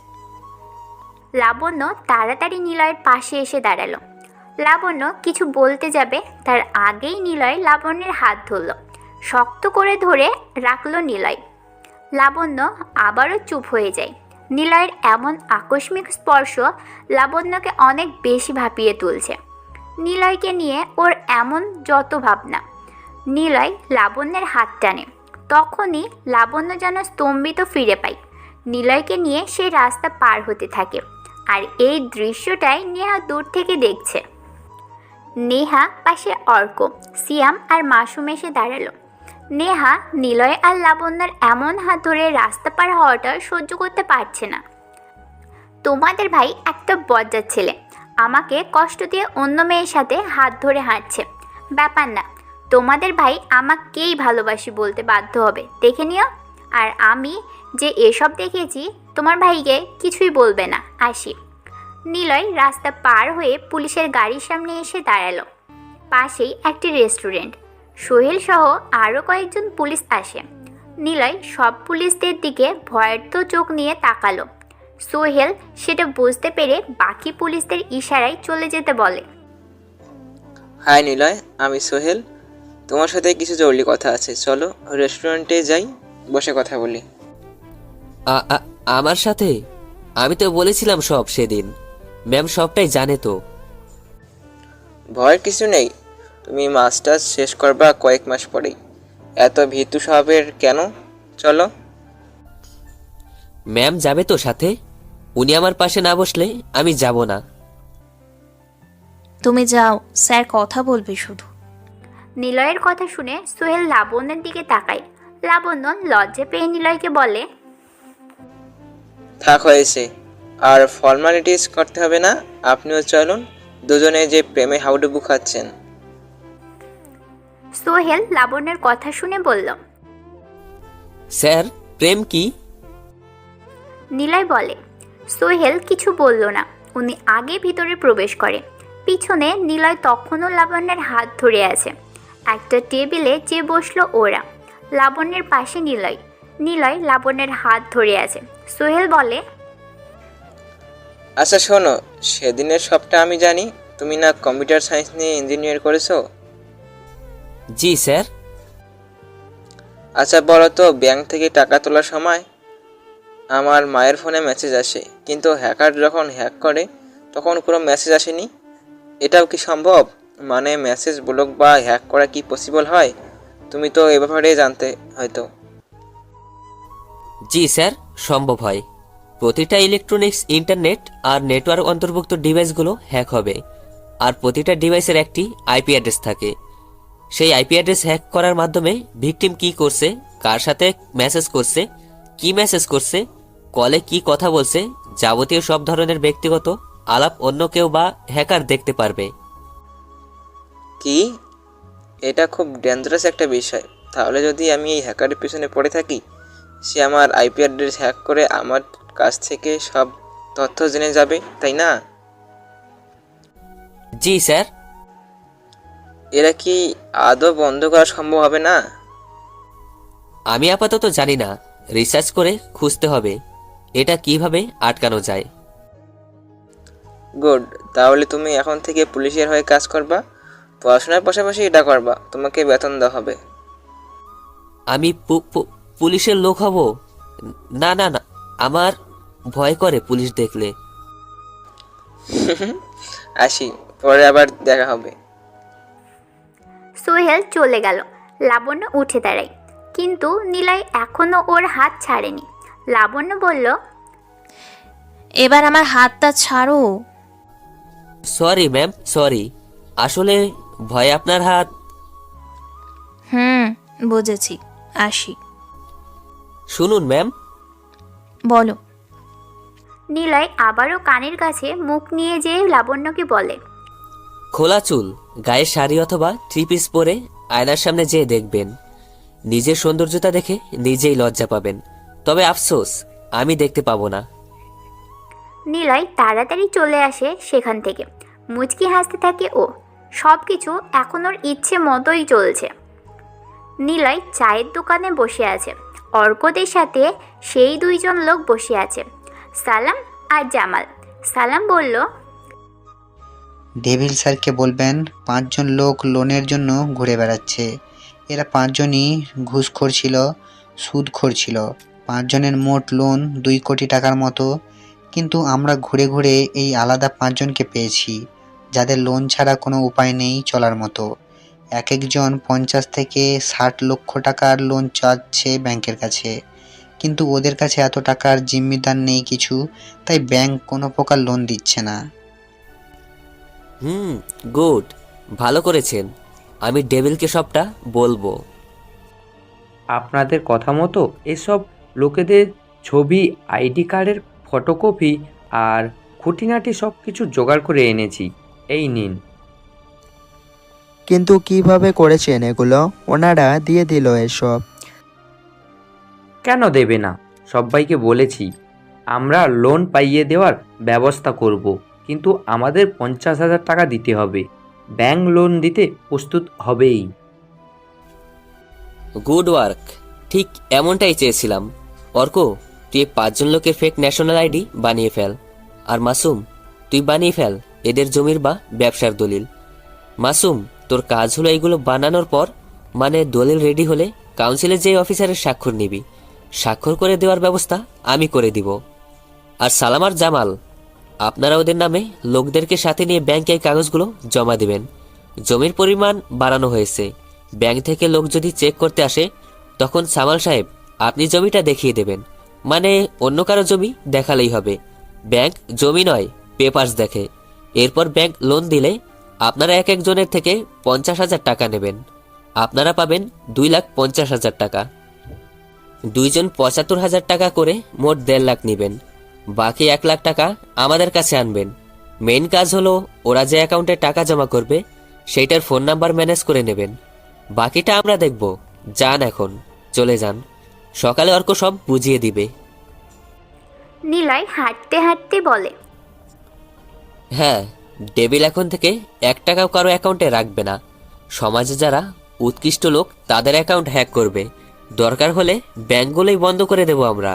লাবণ্য তাড়াতাড়ি নিলয়ের পাশে এসে দাঁড়ালো। লাবণ্য কিছু বলতে যাবে তার আগেই নিলয় লাবণ্যের হাত ধরল, শক্ত করে ধরে রাখলো নিলয়। লাবণ্য আবারও চুপ হয়ে যায়। নিলয়ের এমন আকস্মিক স্পর্শ লাবণ্যকে অনেক বেশি ভাবিয়ে তুলছে। নিলয়কে নিয়ে ওর এমন যত ভাবনা। নিলয় লাবণ্যের হাত টানে, তখনই লাবণ্য যেন স্তম্ভিত ফিরে পায়। নিলয়কে নিয়ে সেই রাস্তা পার হতে থাকে, আর এই দৃশ্যটাই নেহা দূর থেকে দেখছে। নেহা পাশে অর্ক, সিয়াম আর মাসুম এসে দাঁড়ালো। নেহা নিলয় আর লাবণ্যর এমন হাত ধরে রাস্তা পার হওয়াটা সহ্য করতে পারছে না। তোমাদের ভাই একটা বজ্জাত ছেলে, আমাকে কষ্ট দিয়ে অন্য মেয়ের সাথে হাত ধরে হাঁটছে। ব্যাপার না, তোমাদের ভাই আমাকেই ভালোবাসি বলতে বাধ্য হবে, দেখে নিও। আর আমি যে এসব দেখেছি তোমার ভাইকে কিছুই বলবে না। আসি। নিলয় রাস্তা পার হয়ে পুলিশের গাড়ির সামনে এসে দাঁড়ালো। পাশেই একটি রেস্টুরেন্ট। সোহেল সহ আরও কয়েকজন পুলিশ আসে। নিলয় সব পুলিশদের দিকে ভয়ার্থ চোখ নিয়ে তাকালো। সোহেল সেটা বুঝতে পেরে বাকি পুলিশদের ইশারায় চলে যেতে বলে। হাই নিলয়, আমি সোহেল। তোমার সাথে কিছু জরুরি কথা আছে, চলো রেস্টুরেন্টে যাই, বসে কথা বলি। আমার সাথে? আমি তো বলেছিলাম সব সেদিন, ম্যাম সবটাই জানে তো। ভয়ের কিছু নেই, তুমি মাস্টার্স শেষ করবা কয়েক মাস পরেই, এত ভীতু স্বভাবের কেন? চলো। ম্যাম যাবে তো সাথে? উনি আমার পাশে না বসলে আমি যাব না। তুমি যাও, স্যার কথা বলবে শুধু। নিলয়ের কথা শুনে সোহেল লাবণ্যের দিকে তাকায়। লাবণ্য লজ্জা পেয়ে নিলয়কে বলে, থাক হয়েছে, আর ফর্মালিটিস করতে হবে না, আপনিও চলুন, দুজনে যে প্রেমে হাউডুবু খাচ্ছেন। সোহেল লাবণ্যের কথা শুনে বলল, স্যার প্রেম কি? নিলয় বলে। সোহেল কিছু বলল না, উনি আগে ভিতরে প্রবেশ করে। পিছনে নিলয় তখনও লাবণ্যের হাত ধরে আছে। একটা টেবিলে যে বসলো ওরা, লাবণ্যের পাশে নিলয়। নিলয় লাবণ্যের হাত ধরে আছে। সোহেল বলে, আচ্ছা শোনো, সেদিনের সবটা আমি জানি, তুমি না কম্পিউটার সায়েন্স নিয়ে ইঞ্জিনিয়ার করেছো? জি স্যার। আচ্ছা বলো তো, ব্যাংক থেকে টাকা তোলার সময় আমার মায়ের ফোনে মেসেজ আসে, কিন্তু হ্যাকার যখন হ্যাক করে তখন কোনো মেসেজ আসেনি। এটাও কি সম্ভব? মানে মেসেজ ব্লক বা হ্যাক করা কি পসিবল হয়? তুমি তো এ ব্যাপারে জানতে হয়তো। জি স্যার, সম্ভব হয়। প্রতিটা ইলেকট্রনিক্স, ইন্টারনেট আর নেটওয়ার্ক অন্তর্ভুক্ত ডিভাইসগুলো হ্যাক হবে, আর প্রতিটা ডিভাইসের একটি আইপি অ্যাড্রেস থাকে। সেই আইপি অ্যাড্রেস হ্যাক করার মাধ্যমে ভিকটিম কি করছে, কার সাথে মেসেজ করছে, কি মেসেজ করছে, কলে কি কথা বলছে, যাবতীয় সব ধরনের ব্যক্তিগত আলাপ অন্য কেউ বা হ্যাকার দেখতে পারবে। কি? এটা খুব ডেঞ্জারাস একটা বিষয়। তাহলে যদি আমি এই হ্যাকারের পিছনে পড়ে থাকি, সে আমার আইপি অ্যাড্রেস হ্যাক করে আমার কাছ থেকে সব তথ্য জেনে যাবে, তাই না? জি স্যার। এরা কি আদৌ বন্ধ করা সম্ভব হবে না? আমি আপাতত জানি না, রিসার্চ করে খুঁজতে হবে এটা কিভাবে আটকানো যায়। গুড, তাহলে তুমি এখন থেকে পুলিশের হয়ে কাজ করবা, পড়াশোনার পাশাপাশি এটা করবা, তোমাকে বেতন দেওয়া হবে। আমি পুলিশের লোক হব? না না না, আমার ভয় করে পুলিশ দেখলে। আসি, পরে আবার দেখা হবে। সোহেল চলে গেল। লাবণ্য উঠে দাঁড়ায়, কিন্তু নিলয় এখনো ওর হাত ছাড়েনি। লাবণ্য বলল, এবার আমার হাতটা ছাড়ো। সরি ম্যাম, সরি, আসলে ভয় আপনার হাত। বুঝেছি, আসি। শুনুন ম্যাম। বলো। নিলয় আবারও কানের কাছে মুখ নিয়ে যেয়ে লাবণ্যকে বলে, খোলা চুল, গায়ে শাড়ি অথবা থ্রি পিস পরে আয়নার সামনে যেয়ে দেখবেন। নিজের সৌন্দর্যতা দেখে নিজেই লজ্জা পাবেন, তবে আফসোস আমি দেখতে পাবো না। নিলয় তাড়াতাড়ি চলে আসে সেখান থেকে। মুচকি হাসতে থাকে ও। সব কিছু এখন ওর ইচ্ছে মতোই চলছে। নিলয় চায়ের দোকানে বসে আছে। অর্কদের সাথে সেই দুইজন লোক বসে আছে, সালাম আর জামাল। সালাম বলল, ডেভিল স্যারকে বলবেন 5 জন লোক লোনের জন্য ঘুরে বেড়াচ্ছে। এরা 5 জনই ঘুষখোর ছিল, সুদখোর ছিল। 5 জনের মোট লোন 2 কোটি টাকার মতো। কিন্তু আমরা ঘুরে ঘুরে এই আলাদা 5 জনকে পেয়েছি, যাদের লোন ছাড়া কোনো উপায় নেই চলার মতো। এক একজন 50 থেকে 60 লক্ষ টাকার লোন চাচ্ছে ব্যাংকের কাছে, কিন্তু ওদের কাছে এত টাকার জিম্মিদার নেই কিছু, তাই ব্যাংক কোনো প্রকার লোন দিচ্ছে না। গুড, ভালো করেছেন। আমি ডেভিলকে সবটা বলবো। আপনাদের কথা মতো এসব লোকেদের ছবি, আইডি কার্ডের ফটোকপি আর খুঁটিনাটি সব কিছু জোগাড় করে এনেছি, এই নিন। কিন্তু কিভাবে করেছেন এগুলো? ওনারা দিয়ে দিল এসব। কেন দেবে না? সবাইকে বলেছি আমরা লোন পাইয়ে দেওয়ার ব্যবস্থা করব, কিন্তু আমাদের 50,000 টাকা দিতে হবে। ব্যাংক লোন দিতে প্রস্তুত হবেই। গুড ওয়ার্ক, ঠিক এমনটাই চেয়েছিলাম। অর্ক, তুই 5 জন লোকের ফেক ন্যাশনাল আইডি বানিয়ে ফেল। আর মাসুম, তুই বানিয়ে ফেল এদের জমির বা ব্যবসার দলিল। মাসুম, তোর কাজ হলো এইগুলো বানানোর পর, মানে দলিল রেডি হলে কাউন্সিলে যে অফিসারের স্বাক্ষর নিবি, স্বাক্ষর করে দেওয়ার ব্যবস্থা আমি করে দিব। আর সালাম আর জামাল, আপনারা ওদের নামে লোকদেরকে সাথে নিয়ে ব্যাংকে এই কাগজগুলো জমা দিবেন। জমির পরিমাণ বাড়ানো হয়েছে। ব্যাংক থেকে লোক যদি চেক করতে আসে, তখন সামাল সাহেব আপনি জমিটা দেখিয়ে দেবেন। মানে অন্য কারো জমি দেখালেই হবে। ব্যাংক জমি নয়, পেপারস দেখে। এরপর ব্যাংক লোন দিলে আপনারা এক একজনের থেকে 50,000 টাকা নেবেন। আপনারা পাবেন 2,50,000 টাকা। 2 জন 75,000 টাকা করে মোট 1.5 লাখ নেবেন। বাকি 1 লাখ টাকা আমাদের কাছে আনবেন। মেইন কাজ হলো ওরা যে অ্যাকাউন্টে টাকা জমা করবে সেইটার ফোন নাম্বার ম্যানেজ করে নেবেন। বাকিটা আমরা দেখব। যান, এখন চলে যান। সকালে অর্ক সব বুঝিয়ে দিবে। নিলয় হাঁটতে হাঁটতে বলে, হ্যাঁ, ডেভিল এখন থেকে 1 টাকাও কারো অ্যাকাউন্টে রাখবে না। সমাজে যারা উৎকৃষ্ট লোক তাদের অ্যাকাউন্ট হ্যাক করবে। দরকার হলে ব্যাংকগুলোই বন্ধ করে দেব আমরা।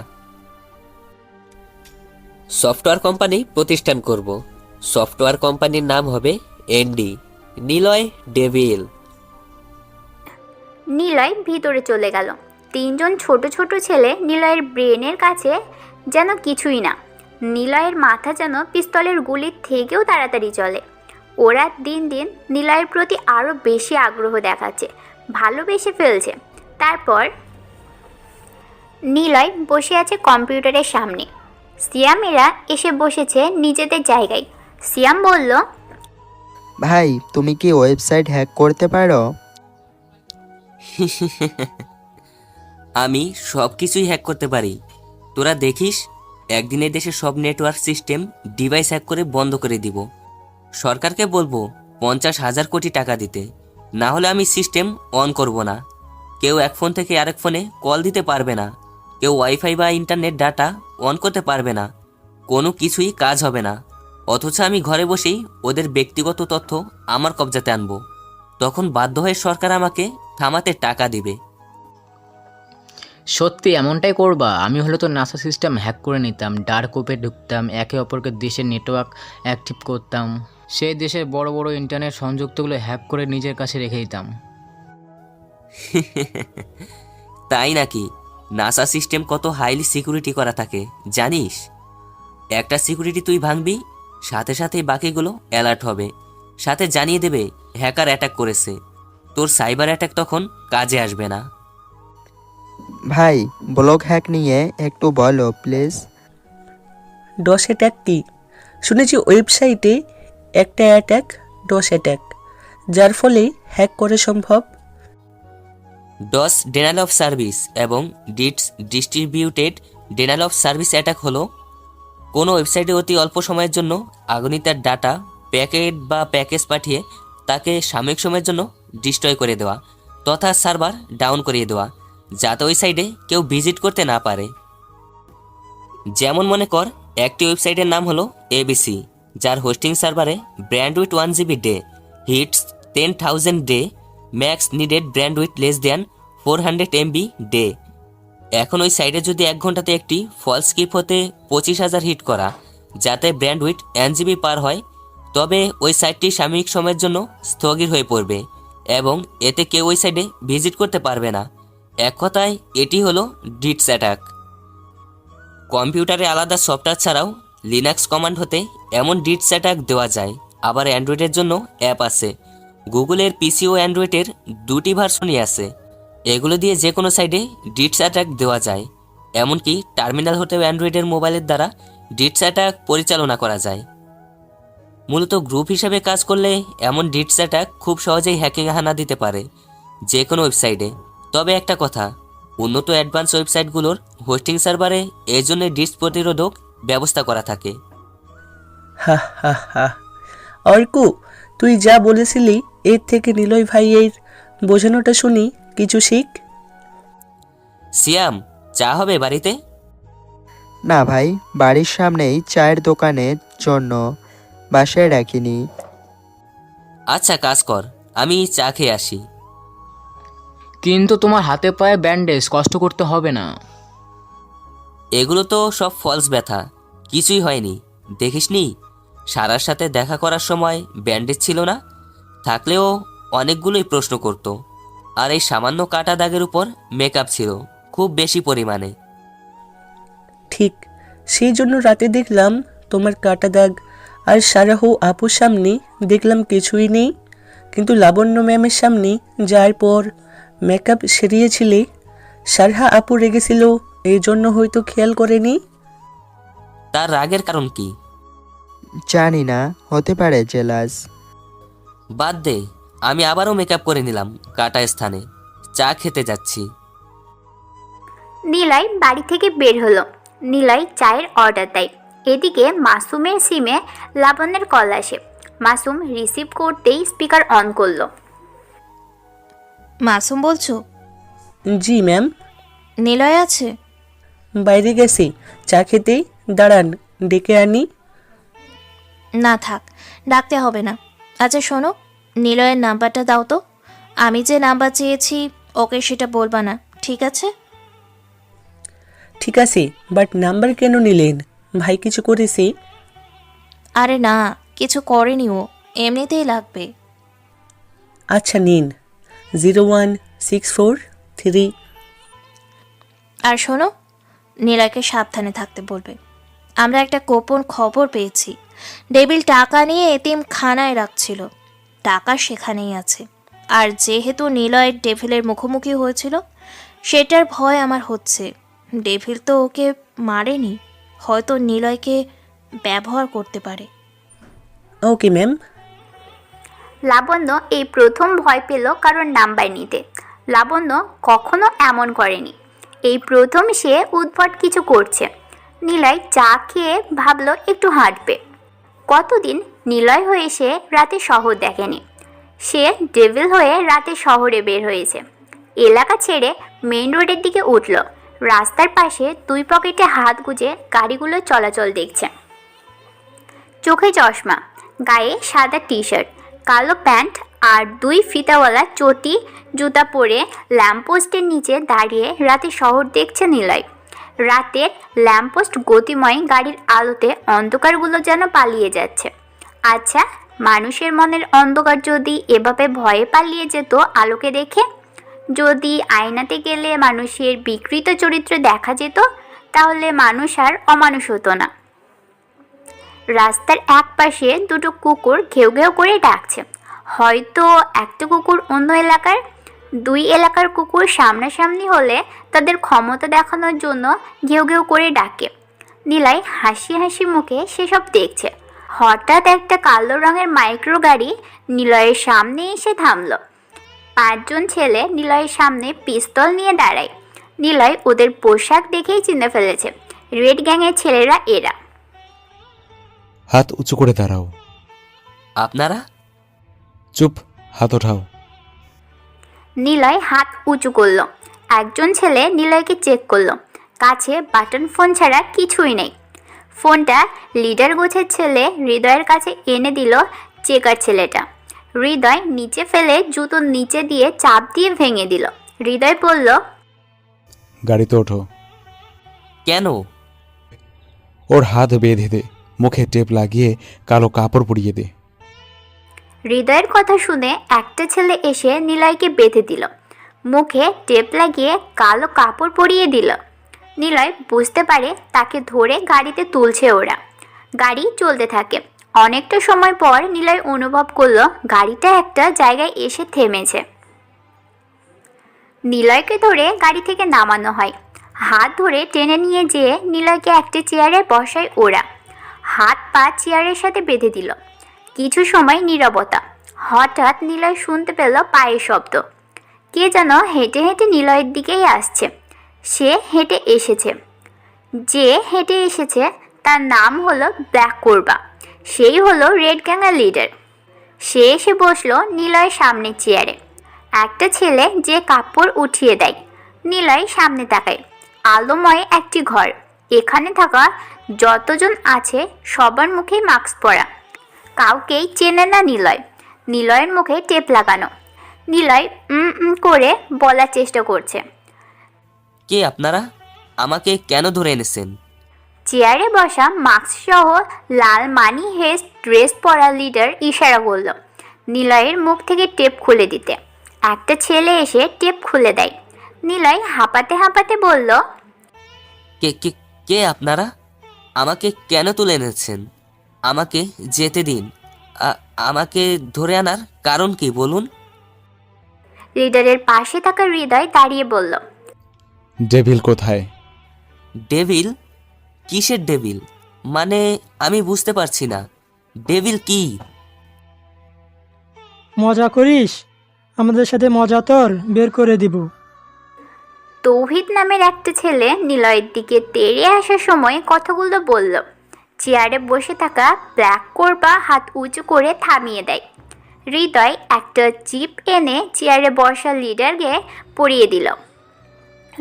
সফটওয়্যার কোম্পানি প্রতিষ্ঠান করব। সফটওয়্যার কোম্পানির নাম হবে এনডি, নিলয় ডেভিল। নিলয় ভিতরে চলে গেল। 3 জন ছোট ছোট ছেলে নিলয়ের ব্রেনের কাছে যেন কিছুই না। নিলয়ের মাথা যেন পিস্তলের গুলির থেকেও তাড়াতাড়ি চলে। ওরা দিন দিন নিলয়ের প্রতি আরও বেশি আগ্রহ দেখাচ্ছে, ভালোবেসে ফেলছে। তারপর নিলয় বসে আছে কম্পিউটারের সামনে। সিয়ামেরা এসে বসেছে নিজেদের জায়গায়। সিয়াম বলল, ভাই, তুমি কি ওয়েবসাইট হ্যাক করতে পারো? আমি সব কিছুই হ্যাক করতে পারি। তোরা দেখিস, একদিনে দেশে সব নেটওয়ার্ক সিস্টেম ডিভাইস হ্যাক করে বন্ধ করে দিব। সরকারকে বলবো 50,000 কোটি টাকা দিতে, না হলে আমি সিস্টেম অন করব না। কেউ এক ফোন থেকে আরেক ফোনে কল দিতে পারবে না। কেউ ওয়াইফাই বা ইন্টারনেট ডাটা অন করতে পারবে না। কোনো কিছুই কাজ হবে না। অথচ আমি ঘরে বসেই ওদের ব্যক্তিগত তথ্য আমার কবজাতে আনবো। তখন বাধ্য হয়ে সরকার আমাকে থামাতে টাকা দিবে। সত্যি এমনটাই করবা? আমি হলে তো নাসা সিস্টেম হ্যাক করে নিতাম, ডার্ক ওয়েবে ঢুকতাম, একে অপরকে দেশের নেটওয়ার্ক অ্যাক্টিভ করতাম, সেই দেশের বড় বড় ইন্টারনেট সংযুক্তগুলো হ্যাক করে নিজের কাছে রেখে দিতাম। তাই নাকি? নাসা সিস্টেম কত হাইলি সিকিউরিটি করা থাকে জানিস? একটা সিকিউরিটি তুই ভাঙবি, সাথে সাথেই বাকিগুলো অ্যালার্ট হবে, সাথে জানিয়ে দেবে হ্যাকার অ্যাটাক করেছে। তোর সাইবার অ্যাটাক তখন কাজে আসবে না। ভাই, ব্লক হ্যাক নিয়ে একটু বলো প্লিজ। ডস অ্যাট্যাক কি? শুনেছি ওয়েবসাইটে একটা অ্যাট্যাক ডস অ্যাট্যাক, যার ফলে হ্যাক করা সম্ভব। ডস ডেনাল অফ সার্ভিস এবং ডিটস ডিস্ট্রিবিউটেড ডেনাল অফ সার্ভিস অ্যাটাক হলো কোনো ওয়েবসাইটে অতি অল্প সময়ের জন্য আগুনিতার ডাটা প্যাকেট বা প্যাকেজ পাঠিয়ে তাকে সাময়িক সময়ের জন্য ডিস্ট্রয় করে দেওয়া তথা সার্ভার ডাউন করিয়ে দেওয়া যাতে ওই সাইটে কেউ ভিজিট করতে না পারে। যেমন মনে কর একটি ওয়েবসাইটের নাম হলো এবিসি, যার হোস্টিং সার্ভারে bandwidth 1 GB day, hits 10,000 day, max needed bandwidth less than 400 MB day. এখন ওই সাইটে যদি 1 ঘন্টাতে একটি ফলস স্কিপ হতে 25,000 হিট করা যাতে ব্র্যান্ডউইথ 1 GB পার হয়, তবে ওই সাইটটি সাময়িক সময়ের জন্য স্থগিত হয়ে পড়বে এবং এতে কেউ ওই সাইটে ভিজিট করতে পারবে না। এক কথায় এটি হলো ডিটস অ্যাটাক। কম্পিউটারে আলাদা সফটওয়্যার ছাড়াও লিনাক্স কমান্ড হতে এমন ডিটস অ্যাটাক দেওয়া যায়। আবার অ্যান্ড্রয়েডের জন্য অ্যাপ আছে। গুগলের পিসি ও অ্যান্ড্রয়েডের দুটি ভার্সনই আছে। এগুলো দিয়ে যে কোনো সাইডে ডিটস অ্যাটাক দেওয়া যায়। এমনকি টার্মিনাল হতেও অ্যান্ড্রয়েডের মোবাইলের দ্বারা ডিটস অ্যাটাক পরিচালনা করা যায়। মূলত গ্রুপ হিসেবে কাজ করলে এমন ডিটস অ্যাটাক খুব সহজেই হ্যাকিং হানা দিতে পারে যে কোনো ওয়েবসাইটে। তবে একটা কথা, উন্নত অ্যাডভান্স ওয়েবসাইটগুলোর হোস্টিং সার্ভারে এই জন্য ডিটস প্রতিরোধক ব্যবস্থা করা থাকে। হা হা হা। অর্ক, তুই যা বলেছিলি এর থেকে নিলয় ভাইয়ের বোঝানোটা শুনি, কিছু শিখ। সিয়াম, চা হবে বাড়িতে? না ভাই, বাড়ির সামনেই চায়ের দোকানের জন্য বাসায় রাখিনি। আচ্ছা কাজ কর, আমি চা খেয়ে আসি। কিন্তু তোমার হাতে পায়ে ব্যান্ডেজ, কষ্ট করতে হবে না। এগুলো তো সব ফলস ব্যথা, কিছুই হয়নি। দেখিসনি সারার সাথে দেখা করার সময় ব্যান্ডেজ ছিল না? থাকলেও অনেকগুলোই প্রশ্ন করত। আর এই সামান্য কাটা দাগের উপর মেকআপ ছিল খুব বেশি পরিমাণে। ঠিক সেই জন্য রাতে দেখলাম তোমার কাটা দাগ, আর সারাহ আপুর সামনে দেখলাম কিছুই নেই, কিন্তু লাবণ্য ম্যামের সামনে যাওয়ার পর মেকআপ সেরিয়েছিলে। সারহা আপু রেগেছিল, এই জন্য হয়তো খেয়াল করেনি। তার রাগের কারণ কি? জানি না, হতে পারে জেলাস। বাদ দে, আমি আবারও মেকআপ করে নিলাম কাটা স্থানে। চা খেতে যাচ্ছি। নিলয় বাড়ি থেকে বের হলো। নিলয় চায়ের অর্ডার দেয়। এদিকে মাসুমের সিমে লাবণ্যের কল আসে। মাসুম রিসিভ করতেই স্পিকার অন করলো। মাসুম বলছো? জি ম্যাম। নিলয় আছে? বাইরে গেছি চা খেতে, দাঁড়ান ডেকে আনি। না থাক, ডাকতে হবে না। আচ্ছা শোনো, নিলয়ের নাম্বারটা দাও তো। আমি যে নাম্বার চেয়েছি ওকে সেটা বলবা না, ঠিক আছে? ঠিক আছে, বাট নাম্বার কেন নিলেন? ভাই কিছু করেছে? আরে না, কিছু করেনি ও, এমনিতেই লাগবে। আচ্ছা নিন, 01643। আর শোনো, নিলয়কে সাবধানে থাকতে বলবে। আমরা একটা গোপন খবর পেয়েছি, ডেভিল টাকা নিয়ে এতিম খানায় রাখছিল। টাকা সেখানেই আছে। আর যেহেতু নিলয় ডেভিলের মুখোমুখি হয়েছিল, সেটার ভয় আমার হচ্ছে। ডেভিল তো ওকে মারেনি, হয়তো নিলয়কে ব্যবহার করতে পারে। Okay ma'am. লাবণ্য এই প্রথম ভয় পেল কারোর নাম্বার নিতে। লাবণ্য কখনো এমন করেনি, এই প্রথম সে উদ্ভট কিছু করছে। নিলয় চা খেয়ে ভাবলো একটু হাঁটবে। কতদিন নিলয় হয়ে সে রাতে শহর দেখেনি। সে ডেভিল হয়ে রাতে শহরে বের হয়েছে। এলাকা ছেড়ে মেইন রোডের দিকে উঠল। রাস্তার পাশে দুই পকেটে হাত গুজে গাড়িগুলো চলাচল দেখছে। চোখে চশমা, গায়ে সাদা টি শার্ট, কালো প্যান্ট আর দুই ফিতাওয়ালা চটি জুতা পরে ল্যাম্পপোস্টের নিচে দাঁড়িয়ে রাতে শহর দেখছে নিলয়। রাতের ল্যাম্পপোস্ট গতিময় গাড়ির আলোতে অন্ধকারগুলো যেন পালিয়ে যাচ্ছে। আচ্ছা, মানুষের মনের অন্ধকার যদি এভাবে ভয়ে পালিয়ে যেত আলোকে দেখে, যদি আয়নাতে গেলে মানুষের বিকৃত চরিত্র দেখা যেত, তাহলে মানুষ আর অমানুষ হতো না। রাস্তার এক পাশে দুটো কুকুর ঘেউ ঘেউ করে ডাকছে। হয়তো একটা কুকুর অন্য এলাকার, দুই এলাকার কুকুর সামনাসামনি হলে তাদের ক্ষমতা দেখানোর জন্য ঘেউ ঘেউ করে ডাকে। নিলয় হাসি হাসি মুখে সেসব দেখছে। হঠাৎ একটা কালো রঙের মাইক্রো গাড়ি নিলয়ের সামনে এসে থামল। 5জন ছেলে নিলয়ের সামনে পিস্তল নিয়ে দাঁড়ায়। নিলয় ওদের পোশাক দেখেই চিনে ফেলেছে রেড গ্যাংয়ের ছেলেরা এরা। হাত উঁচু করে দাঁড়াও। আপনারা? চুপ, হাত ওঠাও। নিলয় হাত উঁচু করলো। একজন ছেলে নিলয়কে চেক করলো। কাছে বাটন ফোন ছাড়া কিছুই নেই। ফোনটা লিডার গোছের ছেলে হৃদয়ের কাছে এনে দিল চেকার ছেলেটা। হৃদয় নিচে ফেলে জুতো নিচে দিয়ে চাপ দিয়ে ভেঙে দিল। হৃদয় বলল, গাড়িতে ওঠো। কেন? ওর হাত বেঁধে দে, মুখে টেপ লাগিয়ে কালো কাপড় পরিয়ে দে। হৃদয়ের কথা শুনে একটা ছেলে এসে নিলয়কে বেঁধে দিল, মুখে টেপ লাগিয়ে কালো কাপড় পরিয়ে দিল। নিলয় বুঝতে পারে তাকে ধরে গাড়িতে তুলছে ওরা। গাড়ি চলতে থাকে। অনেকটা সময় পর নিলয় অনুভব করলো গাড়িটা একটা জায়গায় এসে থেমেছে। নিলয়কে ধরে গাড়ি থেকে নামানো হয়। হাত ধরে টেনে নিয়ে যেয়ে নিলয়কে একটা চেয়ারে বসায় ওরা। হাত পা চেয়ারের সাথে বেঁধে দিল। কিছু সময় নীরবতা। হঠাৎ নিলয় শুনতে পেল পায়ের শব্দ। কে যেন হেঁটে হেঁটে নিলয়ের দিকেই আসছে। সে হেঁটে এসেছে। যে হেঁটে এসেছে তার নাম হলো ব্ল্যাক কোবরা। সেই হলো রেড গ্যাংয়ের লিডার। সে এসে বসলো নিলয়ের সামনে চেয়ারে। একটা ছেলে যে কাপড় উঠিয়ে দেয়। নিলয় সামনে তাকায়। আলোময় একটি ঘর। এখানে থাকা যতজন আছে সবার মুখেই মাস্ক পরা। কাউকেই চেনে না নিলয়। নিলয়ের মুখে টেপ লাগানো। নিলয় করে বলার চেষ্টা করছে। কে আপনারা? আমাকে কেন ধরে এনেছেন? চেয়ারে বসা মাস্ক সহ লাল মানি হেস্ট ড্রেস পরা লিডার ইশারা করল নিলয়ের মুখ থেকে টেপ খুলে দিতে। একটা ছেলে এসে টেপ খুলে দেয়। নিলয় হাঁপাতে হাঁপাতে বলল, কে কে কে আপনারা? আমাকে কেন তুলে এনেছেন? আমাকে যেতে দিন। আমাকে ধরে আনার কারণ কি বলুন? লিডারের পাশে থাকা হৃদয় দাঁড়িয়ে বলল, ডেভিল কোথায়? ডেভিল? কিসের ডেভিল? মানে আমি বুঝতে পারছি না। ডেভিল কি? মজা করিস? আমাদের সাথে মজা তোর বের করে দিব। তৌহিদ নামের একটা ছেলে নিলয়ের দিকে তেড়ে আসার সময় কথাগুলো বলল। চেয়ারে বসে থাকা ব্ল্যাক কোবরা হাত উঁচু করে থামিয়ে দেয়। হৃদয় একটা চিপ এনে চেয়ারে বসা লিডারকে পরিয়ে দিল।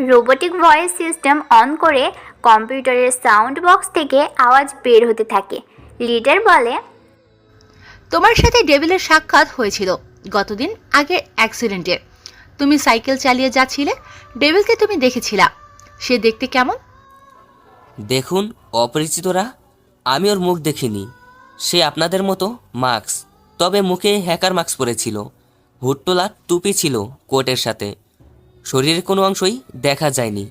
রোবোটিক ভয়েস সিস্টেম অন করে কম্পিউটারের সাউন্ড বক্স থেকে আওয়াজ বের হতে থাকে। লিডার বলে, তোমার সাথে ডেভিলের সাক্ষাৎ হয়েছিল গতদিন আগের অ্যাক্সিডেন্টে। তুমি সাইকেল চালিয়ে যাচ্ছিলে, ডেভিলকে তুমি দেখেছিলা। সে দেখতে কেমন? দেখুন অপরিচিতরা, আমি ওর মুখ দেখিনি। সে আপনাদের মতো মাস্ক, তবে মুখে হ্যাকার মাস্ক পরেছিল। হুট্টোলা টুপি ছিল কোটের সাথে। শরীরের কোনো অংশই দেখা যায়নি।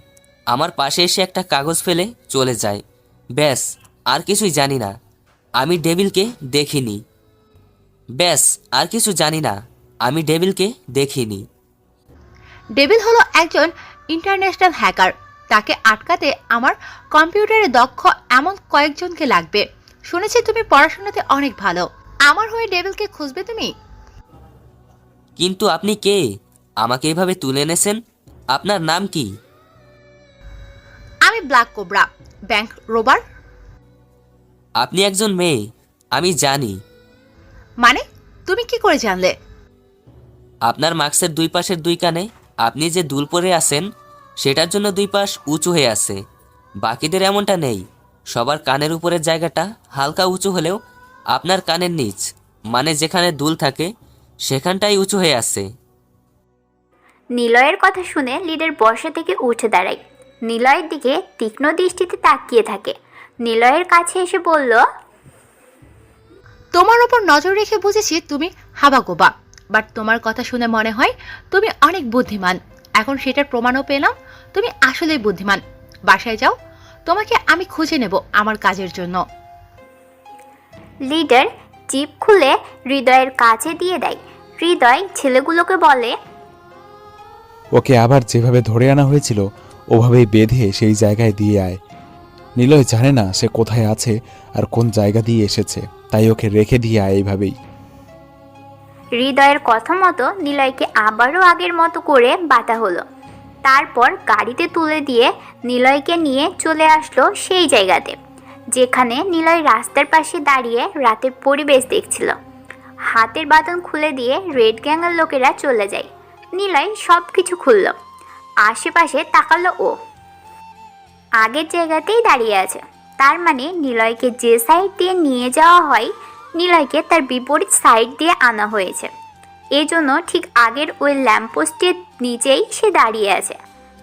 আমার পাশে এসে একটা কাগজ ফেলে চলে যায়। ব্যাস, আর কিছুই জানি না। আমি ডেভিলকে দেখিনি। ব্যাস, আর কিছু জানি না। আমি ডেভিলকে দেখিনি। ডেভিল হলো একজন ইন্টারন্যাশনাল হ্যাকার। তাকে আটকাতে আমার কম্পিউটারে দক্ষ এমন কয়েকজনকে লাগবে। শুনেছি তুমি পড়াশোনাতে অনেক ভালো। আমার হয়ে ডেভিলকে খুঁজবে তুমি। কিন্তু আপনি কে? আমাকে এভাবে তুলে এনেছেন? আপনার নাম কি? আমি ব্ল্যাক কোবরা, ব্যাংক রোবার। আপনি একজন মেয়ে, আমি জানি। মানে তুমি কি করে জানলে? আপনার মাস্কের দুই পাশের দুই কানে আপনি যে দুল পরে আছেন সেটার জন্য দুই পাশ উঁচু হয়ে আছে। বাকিদের এমনটা নেই। সবার কানের উপরের জায়গাটা হালকা উঁচু হলেও আপনার কানের নিচ, মানে যেখানে দুল থাকে, সেখানটাই উঁচু হয়ে আছে। নিলয়ের কথা শুনে লিডার বসা থেকে উঠে দাঁড়ায়। নিলয়ের দিকে তীক্ষ্ণ দৃষ্টিতে তাকিয়ে থাকে। নিলয়ের কাছে এসে বলল, তোমার ওপর নজর রেখে বুঝেছি তুমি হাবাগোবা, বাট তোমার কথা শুনে মনে হয় তুমি অনেক বুদ্ধিমান। এখন সেটার প্রমাণও পেলাম তুমি আসলেই বুদ্ধিমান। বাসায় যাও, তোমাকে আমি খুঁজে নেব আমার কাজের জন্য। লিডার চিপ খুলে হৃদয়ের কাছে দিয়ে দেয়। হৃদয় ছেলেগুলোকে বলে, ওকে আবার যেভাবে ধরে আনা হয়েছিল ওভাবেই বেঁধে সেই জায়গায় দিয়ে আয়। নিলয় জানে না সে কোথায় আছে আর কোন জায়গা দিয়ে এসেছে, তাই ওকে রেখে দিয়ে আয় এইভাবেই। হৃদয়ের কথা মতো নিলয়কে আবারও আগের মতো করে বাঁধা হলো। তারপর গাড়িতে তুলে দিয়ে নিলয়কে নিয়ে চলে আসলো সেই জায়গাতে যেখানে নিলয় রাস্তার পাশে দাঁড়িয়ে রাতের পরিবেশ দেখছিল। হাতের বাঁধন খুলে দিয়ে রেড গ্যাংয়ের লোকেরা চলে যায়। নিলয় সব কিছু খুলল, আশেপাশে তাকালো ও আগের জায়গাতেই দাঁড়িয়ে আছে। তার মানে নিলয়কে যে সাইড দিয়ে নিয়ে যাওয়া হয় নিলয়কে তার বিপরীত সাইড দিয়ে আনা হয়েছে। এজন্য ঠিক আগের ওই ল্যাম্পপোস্টের নিচেই সে দাঁড়িয়ে আছে।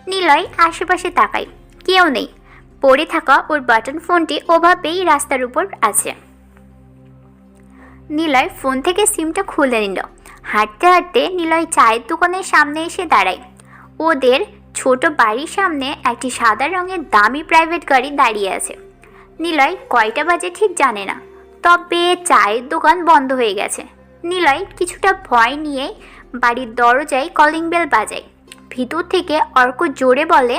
নিলয় আশেপাশে তাকায়, কেউ নেই। পড়ে থাকা ওর বাটন ফোনটি ওভাবেই রাস্তার উপর আছে। নিলয় ফোন থেকে সিমটা খুলে নিল। হাঁটতে হাঁটতে নিলয় চায়ের দোকানের সামনে এসে দাঁড়ায়। ওদের ছোট বাড়ির সামনে একটি সাদা রঙের দামি প্রাইভেট গাড়ি দাঁড়িয়ে আছে। নিলয় কয়টা বাজে ঠিক জানে না, তবে চায়ের দোকান বন্ধ হয়ে গেছে। নিলয় কিছুটা ভয় নিয়ে বাড়ির দরজায় কলিং বেল বাজায়। ভিতর থেকে অর্ক জোরে বলে,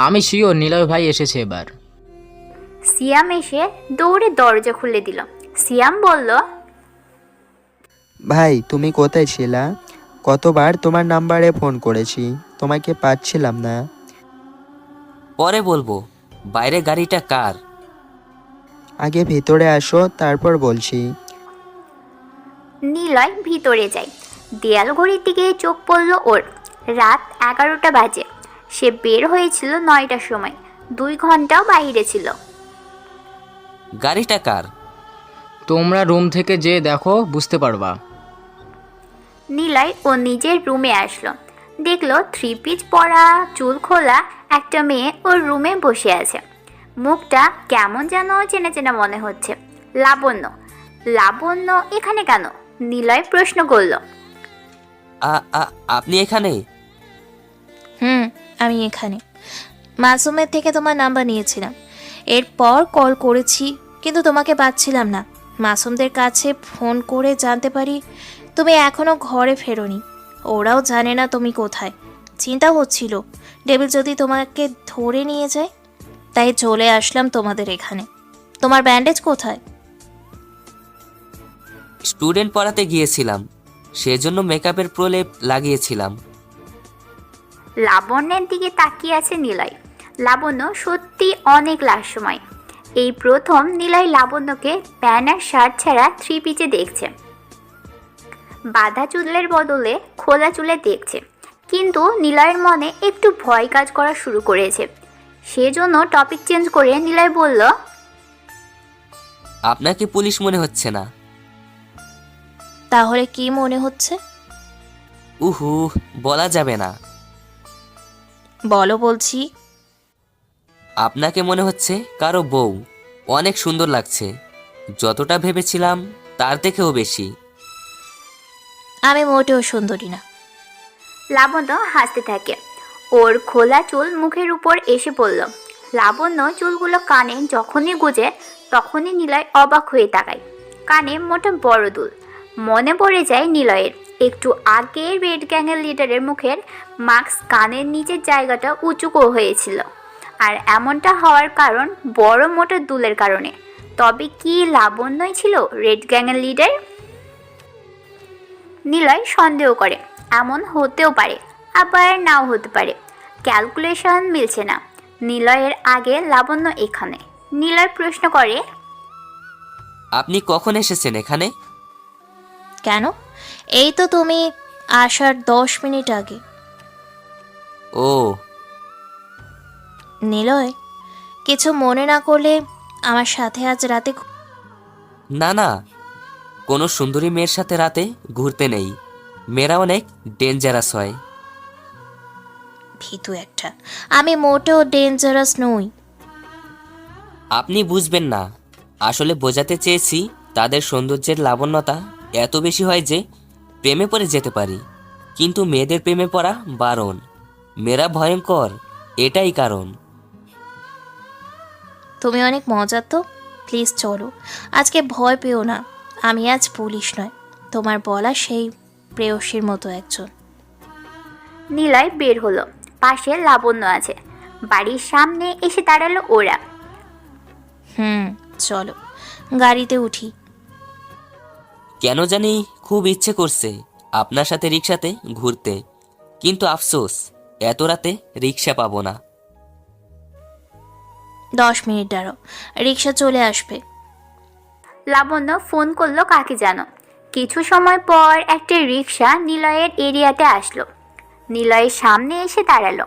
আমি শিওর নিলয় ভাই এসেছে এবার। সিয়াম এসে দৌড়ে দরজা খুলে দিল। সিয়াম বলল, ভাই তুমি কোথায় ছিলা? কতবার তোমার নাম্বারে ফোন করেছি, তোমাকে পাচ্ছিলাম না। পরে বলবো। বাইরে গাড়িটা কার? আগে ভেতরে আসো, তারপর বলছি। নিলয় ভিতরে যায়। দেয়াল ঘড়ির দিকে চোখ পড়ল ওর। রাত 11টা বাজে। সে বের হয়েছিল 9টার সময়। 2 ঘন্টাও বাইরে ছিল। গাড়িটা কার? তোমরা রুম থেকে যে দেখো বুঝতে পারবা। নিলয় ও নিজের রুমে আসলো। দেখলো 3 পিস পরা, চুল খোলা একটা মেয়ে ওর রুমে বসে আছে। মুখটা কেমন যেন চেনা চেনা মনে হচ্ছে। লাবণ্য। লাবণ্য এখানে কেন? নিলয় প্রশ্ন করল। আপনি এখানে? আমি এখানে মাসুমের থেকে তোমার নাম্বার নিয়েছিলাম। এরপর কল করেছি কিন্তু তোমাকে পাচ্ছিলাম না। মাসুমদের কাছে ফোন করে জানতে পারি তুমি এখনও ঘরে ফেরোনি। ওরাও জানে না তুমি কোথায়। চিন্তা হচ্ছিল ডেভিল যদি তোমাকে ধরে নিয়ে যায়, তাই চলে আসলাম তোমাদের এখানে। তোমার ব্যান্ডেজ কোথায়? স্টুডেন্ট পড়াতে গিয়েছিলাম, সেজন্য মেকআপের প্রলেপ লাগিয়েছিলাম। লাবণ্যের দিকে তাকিয়ে আছে নিলয়। লাবণ্য সত্যি অনেক লাস্যময়। এই প্রথম নিলয় লাবণ্যকে প্যান্ট আর শার্ট ছাড়া 3 পিসে দেখছে। বাঁধা চুলের বদলে খোলা চুলে দেখছে। কিন্তু নিলয়ের মনে একটু ভয় কাজ করা শুরু করেছে। সেজন্য টপিক চেঞ্জ করে নিলয় বলল, আপনাকে পুলিশ মনে হচ্ছে না। তাহলে কি মনে হচ্ছে? উহু, বলা যাবে না। বলো বলছি। আপনাকে মনে হচ্ছে কারো বউ। অনেক সুন্দর লাগছে, যতটা ভেবেছিলাম তার থেকেও বেশি। আমি মোটেও সুন্দরী না। লাবণ্য হাসতে থাকে। ওর খোলা চুল মুখের উপর এসে পড়ল। লাবণ্য চুলগুলো কানে যখনই গুজে তখনই নিলয় অবাক হয়ে তাকায়। কানে মোটা বড় দুল। মনে পড়ে যায় নিলয়ের একটু আগে রেড গ্যাংয়ের লিডারের মুখের মাস্ক কানের নিচের জায়গাটা উঁচু হয়েছিল। আর এমনটা হওয়ার কারণ বড় মোটা দুলের কারণে। তবে কি লাবণ্যই ছিল রেড গ্যাংয়ের লিডার? নিলয় সন্দেহ করে এমন হতেও পারে, আবার নাও হতে পারে। ক্যালকুলেশন মিলছে না। নিলয়ের আগে লাবণ্য এখানে। নিলয় প্রশ্ন করে, আপনি কখন এসেছেন এখানে? কেন? এই তো তুমি আসার 10 মিনিট আগে। ও নিলয়, কিছু মনে না করলে আমার সাথে আজ রাতে না না, কোনো সুন্দরী মেয়ের সাথে রাতে ঘুরতে নেই। মেয়েরা অনেক ডেঞ্জারাস হয়। ভীতু একটা। আমি মোটেও ডেঞ্জারাস নই। আপনি বুঝবেন না। আসলে বোঝাতে চেয়েছি তাদের সৌন্দর্যের লাবণ্যতা এত বেশি হয় যে প্রেমে পড়ে যেতে পারি। কিন্তু মেয়েদের প্রেমে পড়া বারণ। মেয়েরা ভয়ঙ্কর, এটাই কারণ। তুমি অনেক মজা তো। প্লিজ চলো, আজকে ভয় পেও না। আমি আজ পুলিশ নয়, তোমার বলা সেই প্রেয়সীর মতো একজন। নিলয় বের হলো। পাশে লাবণ্য আছে। বাড়ির সামনে এসে দাঁড়ালো ওরা। চলো গাড়িতে উঠি। কেন জানি খুব ইচ্ছে করছে আপনার সাথে রিক্সাতে ঘুরতে, কিন্তু আফসোস এত রাতে রিক্সা পাবো না। 10 মিনিট দাঁড়াও, রিক্সা চলে আসবে। লাবণ্য ফোন করলো কাকে জানো। কিছু সময় পর একটা রিক্সা নিলয়ের এরিয়াতে আসলো। নিলয়ের সামনে এসে দাঁড়ালো।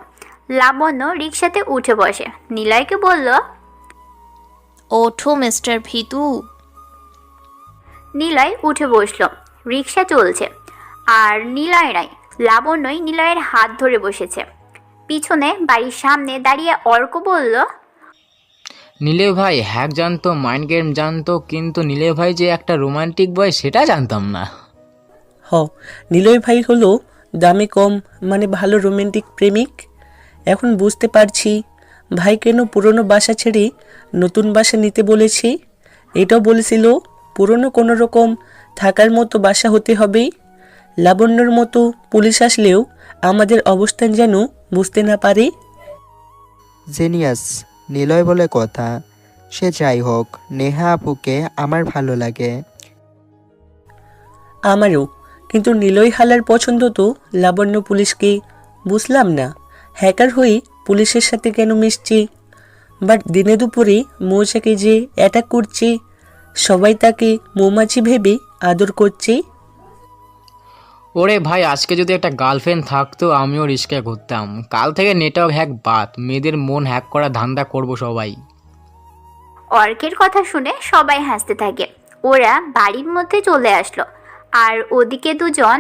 লাবণ্য রিক্সাতে উঠে বসে নিলয়কে বলল, ওঠো মিস্টার ভিতু। নিলয় উঠে বসলো। রিক্সা চলছে, আর নিলয় নাই, লাবণ্যই নিলয়ের হাত ধরে বসেছে। পিছনে বাড়ির সামনে দাঁড়িয়ে অর্ক বলল, নীলে ভাই হ্যাক জানতো, মাইন্ড গেম জানতো, কিন্তু নীলে ভাই যে একটা রোমান্টিক বয় সেটা জানতাম না। নিলয় ভাই হলো দামে কম মানে ভালো রোমান্টিক প্রেমিক। এখন বুঝতে পারছি ভাই কেন পুরনো বাসা ছেড়ে নতুন বাসা নিতে বলেছি। এটাও বলেছিল পুরনো কোনো রকম থাকার মতো বাসা হতে হবে। লাবণ্যর মতো পুলিশ আসলেও আমাদের অবস্থান যেন বুঝতে না পারে। জেনিয়াস, নিলয় বলে কথা। সে যাই হোক, নেহা আপুকে আমার ভালো লাগে। আমারও, কিন্তু নিলয় হালার পছন্দ তো লাবণ্য পুলিশকে। বুঝলাম না হ্যাকার হয়ে পুলিশের সাথে কেন মিশছে। বাট দিনে দুপুরে মৌচাকে যে অ্যাটাক করছে, সবাই তাকে মৌমাছি ভেবে আদর করছে। ওরে ভাই, আজকে যদি একটা গার্লফ্রেন্ড থাকতো আমিও রিস্কায় ঘুরতাম। কাল থেকে নেটওয়ার্ক হ্যাক বাদ, মেয়েদের মন হ্যাক করা ধান্দা করব সবাই। অর্কের কথা শুনে সবাই হাসতে থাকে। ওরা বাড়ির মধ্যে চলে আসলো, আর ওদিকে দুজন,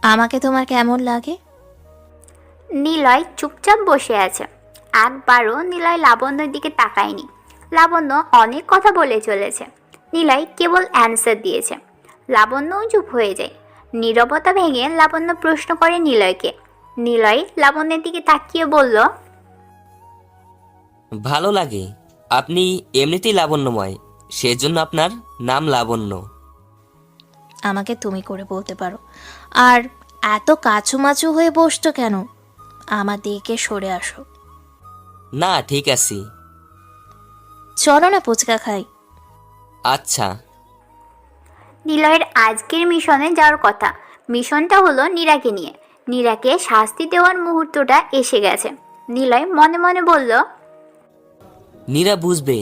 আমাকে তোমার কেমন লাগে? নিলয় চুপচাপ বসে আছে। একবারও নিলয় লাবণ্যর দিকে তাকায়নি। লাবণ্য অনেক কথা বলে চলেছে, নিলয় কেবল অ্যান্সার দিয়েছে। লাবণ্যও চুপ হয়ে যায়। নীরবতা ভেঙে লাবণ্য প্রশ্ন করে নিলয়কে। নিলয় লাবণ্যের দিকে তাকিয়ে বলল, ভালো লাগে, আপনি এমনিতেই লাবণ্যময়, সেজন্য আপনার নাম লাবণ্য। আমাকে তুমি করে বলতে পারো। আর এত কাছুমাচু হয়ে বসতো কেন? আমার দিকে সরে আসো। না ঠিক আছি। চলো না ফুচকা খাই। আচ্ছা। নিলয়ের আজকের মিশনে যাওয়ার কথা। মিশনটা হলো নীরাকে নিয়ে। নীরাকে শাস্তি দেওয়ার মুহূর্তটা এসে গেছে। নিলয় মনে মনে বলল, নীরা বুঝবে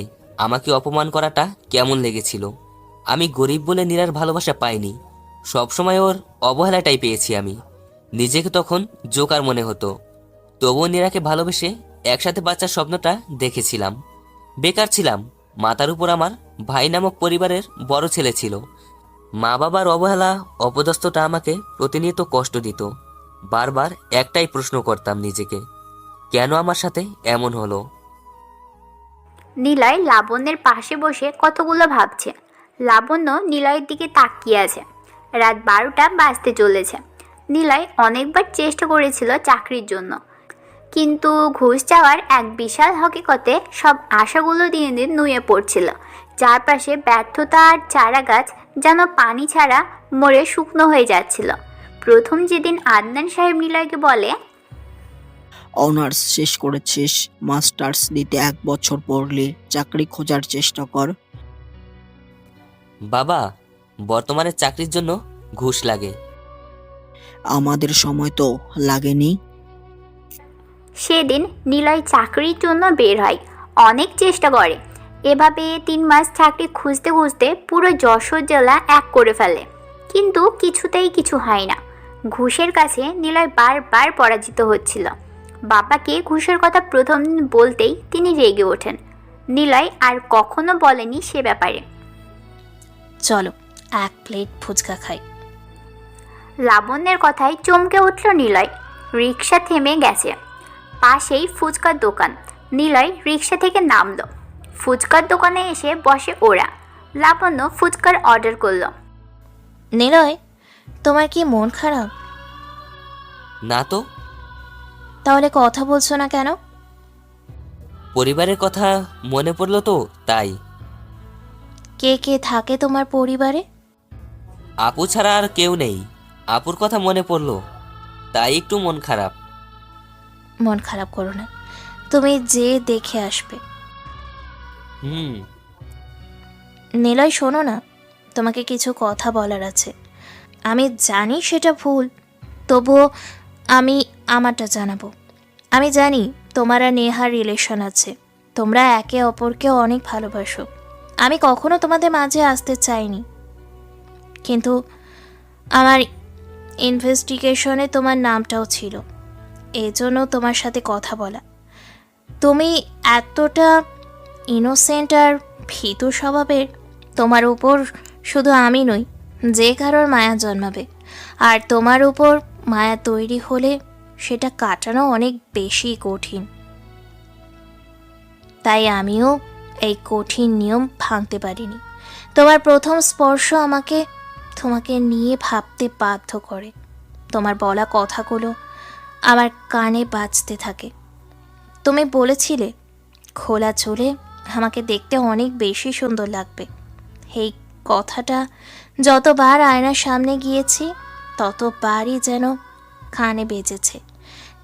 আমাকে অপমান করাটা কেমন লেগেছিল। আমি গরিব বলে নীরার ভালোবাসা পাইনি, সবসময় ওর অবহেলাটাই পেয়েছি আমি। নিজেকে তখন জোকার মনে হতো, তবুও নীরাকে ভালোবেসে একসাথে বাচ্চার স্বপ্নটা দেখেছিলাম। বেকার ছিলাম, মাথার উপর আমার ভাই নামক পরিবারের বড় ছেলে ছিল। মা বাবার অবহেলা অপদস্থতা আমাকে প্রতিনিয়ত কষ্ট দিত। বারবার একটাই প্রশ্ন করতাম নিজেকে, কেন আমার সাথে এমন হলো। নিলয় লাবণ্যের পাশে বসে কতগুলো ভাবছে। লাবণ্য নিলয়ের দিকে তাকিয়ে আছে। রাত 12টা বাজতে চলেছে। নিলয় অনেকবার চেষ্টা করেছিল চাকরির জন্য, কিন্তু ঘুষ চাওয়ার এক বিশাল হকিকতে সব আশাগুলো দিন দিন নুয়ে পড়ছিল। চারপাশে ব্যর্থতা আর চারা গাছ যেন পানি ছাড়া মরে শুকনো হয়ে যাচ্ছিল। প্রথম যেদিন আদনান সাহেব নিলয়কে বলে, অনার্স শেষ করেছিস, মাস্টার্স দিতে 1 বছর পড়লি, চাকরি খোঁজার চেষ্টা কর। বাবা, বর্তমানে চাকরির জন্য ঘুষ লাগে। আমাদের সময় তো লাগেনি। সেদিন নিলয় চাকরির জন্য বের হয়, অনেক চেষ্টা করে। এভাবে 3 মাস চাকরি খুঁজতে খুঁজতে পুরো যশোর জেলা এক করে ফেলে, কিন্তু কিছুতেই কিছু হয় না। ঘুষের কাছে নিলয় বারবার পরাজিত হচ্ছিল। বাবাকে ঘুষের কথা প্রথম বলতেই তিনি রেগে ওঠেন। নিলয় আর কখনো বলেনি সে ব্যাপারে। চলো 1 প্লেট ফুচকা খাই। লাবণ্যের কথায় চমকে উঠল নিলয়। রিক্সা থেমে গেছে, পাশেই ফুচকার দোকান। নিলয় রিক্সা থেকে নামলো। ফুচকার দোকানে এসে বসে ওরা। লাবণ্য ফুচকার অর্ডার করলো। নিলয়, তোমার কি মন খারাপ? না তো। তাহলে কথা বলছো না কেন? পরিবারের কথা মনে পড়লো তো তাই। কে কে থাকে তোমার পরিবারে? আপু ছাড়া আর কেউ নেই। আপুর কথা মনে পড়লো তাই একটু মন খারাপ। মন খারাপ করো না, তুমি যে দেখে আসবে। হুম। নিলয় শোনো না, তোমাকে কিছু কথা বলার আছে। আমি জানি সেটা ভুল, তবুও আমি আমারটা জানাবো। আমি জানি তোমার আর নেহার রিলেশন আছে, তোমরা একে অপরকে অনেক ভালোবাসো। আমি কখনো তোমাদের মাঝে আসতে চাইনি, কিন্তু আমার ইনভেস্টিগেশনে তোমার নামটাও ছিল, এজন্য তোমার সাথে কথা বলা। তুমি এতটা ইনোসেন্ট আর ভীতু স্বভাবের, তোমার উপর শুধু আমি নই যে কারোর মায়া জন্মাবে, আর তোমার উপর মায়া তৈরি হলে সেটা কাটানো অনেক বেশি কঠিন। তাই আমিও এই কঠিন নিয়ম ভাঙতে পারিনি। তোমার প্রথম স্পর্শ আমাকে তোমাকে নিয়ে ভাবতে বাধ্য করে। তোমার বলা কথাগুলো আমার কানে বাজতে থাকে। তুমি বলেছিলে খোলা চুলে আমাকে দেখতে অনেক বেশি সুন্দর লাগবে। এই কথাটা যতবার আয়নার সামনে গিয়েছি ততবারই যেন কানে বেজেছে।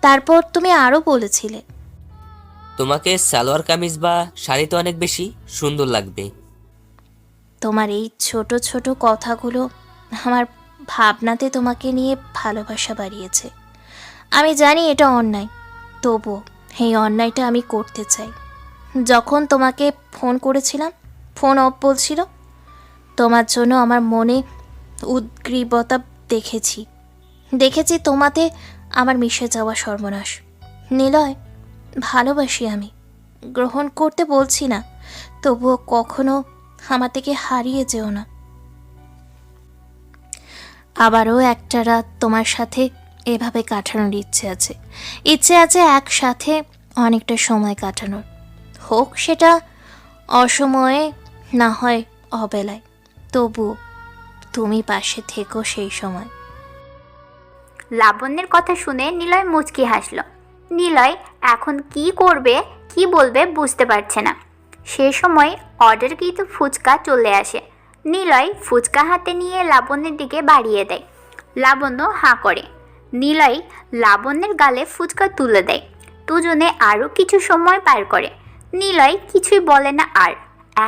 তারপর তুমি আরও বলেছিলে তোমাকে সালোয়ার কামিজ বা শাড়িতে অনেক বেশি সুন্দর লাগবে। তোমার এই ছোট ছোট কথাগুলো আমার ভাবনাতে তোমাকে নিয়ে ভালোবাসা বাড়িয়েছে। আমি জানি এটা অন্যায়, তবুও এই অন্যায়টা আমি করতে চাই। যখন তোমাকে ফোন করেছিলাম ফোন অফ বলছিল, তোমার জন্য আমার মনে উদ্গ্রীবতা দেখেছি তোমাতে আমার মিশে যাওয়া সর্বনাশ। নিলয়, ভালোবাসি আমি, গ্রহণ করতে বলছি না, তবুও কখনো আমার থেকে হারিয়ে যেও না। আবারও একটা রাত তোমার সাথে এভাবে কাটানোর ইচ্ছে আছে একসাথে অনেকটা সময় কাটানোর, হোক সেটা অসময়ে না হয় অবেলায়, তবুও তুমি পাশে থেকো সেই সময়। লাবণ্যের কথা শুনে নিলয় মুচকি হাসল। নিলয় এখন কি করবে কি বলবে বুঝতে পারছে না। সে সময় অর্ডারকৃত ফুচকা চলে আসে। নিলয় ফুচকা হাতে নিয়ে লাবণ্যের দিকে বাড়িয়ে দেয়। লাবণ্য হাঁ করে। নিলয় লাবণ্যের গালে ফুচকা তুলে দেয়। দুজনে আরও কিছু সময় পার করে। নিলয় কিছুই বলে না আর।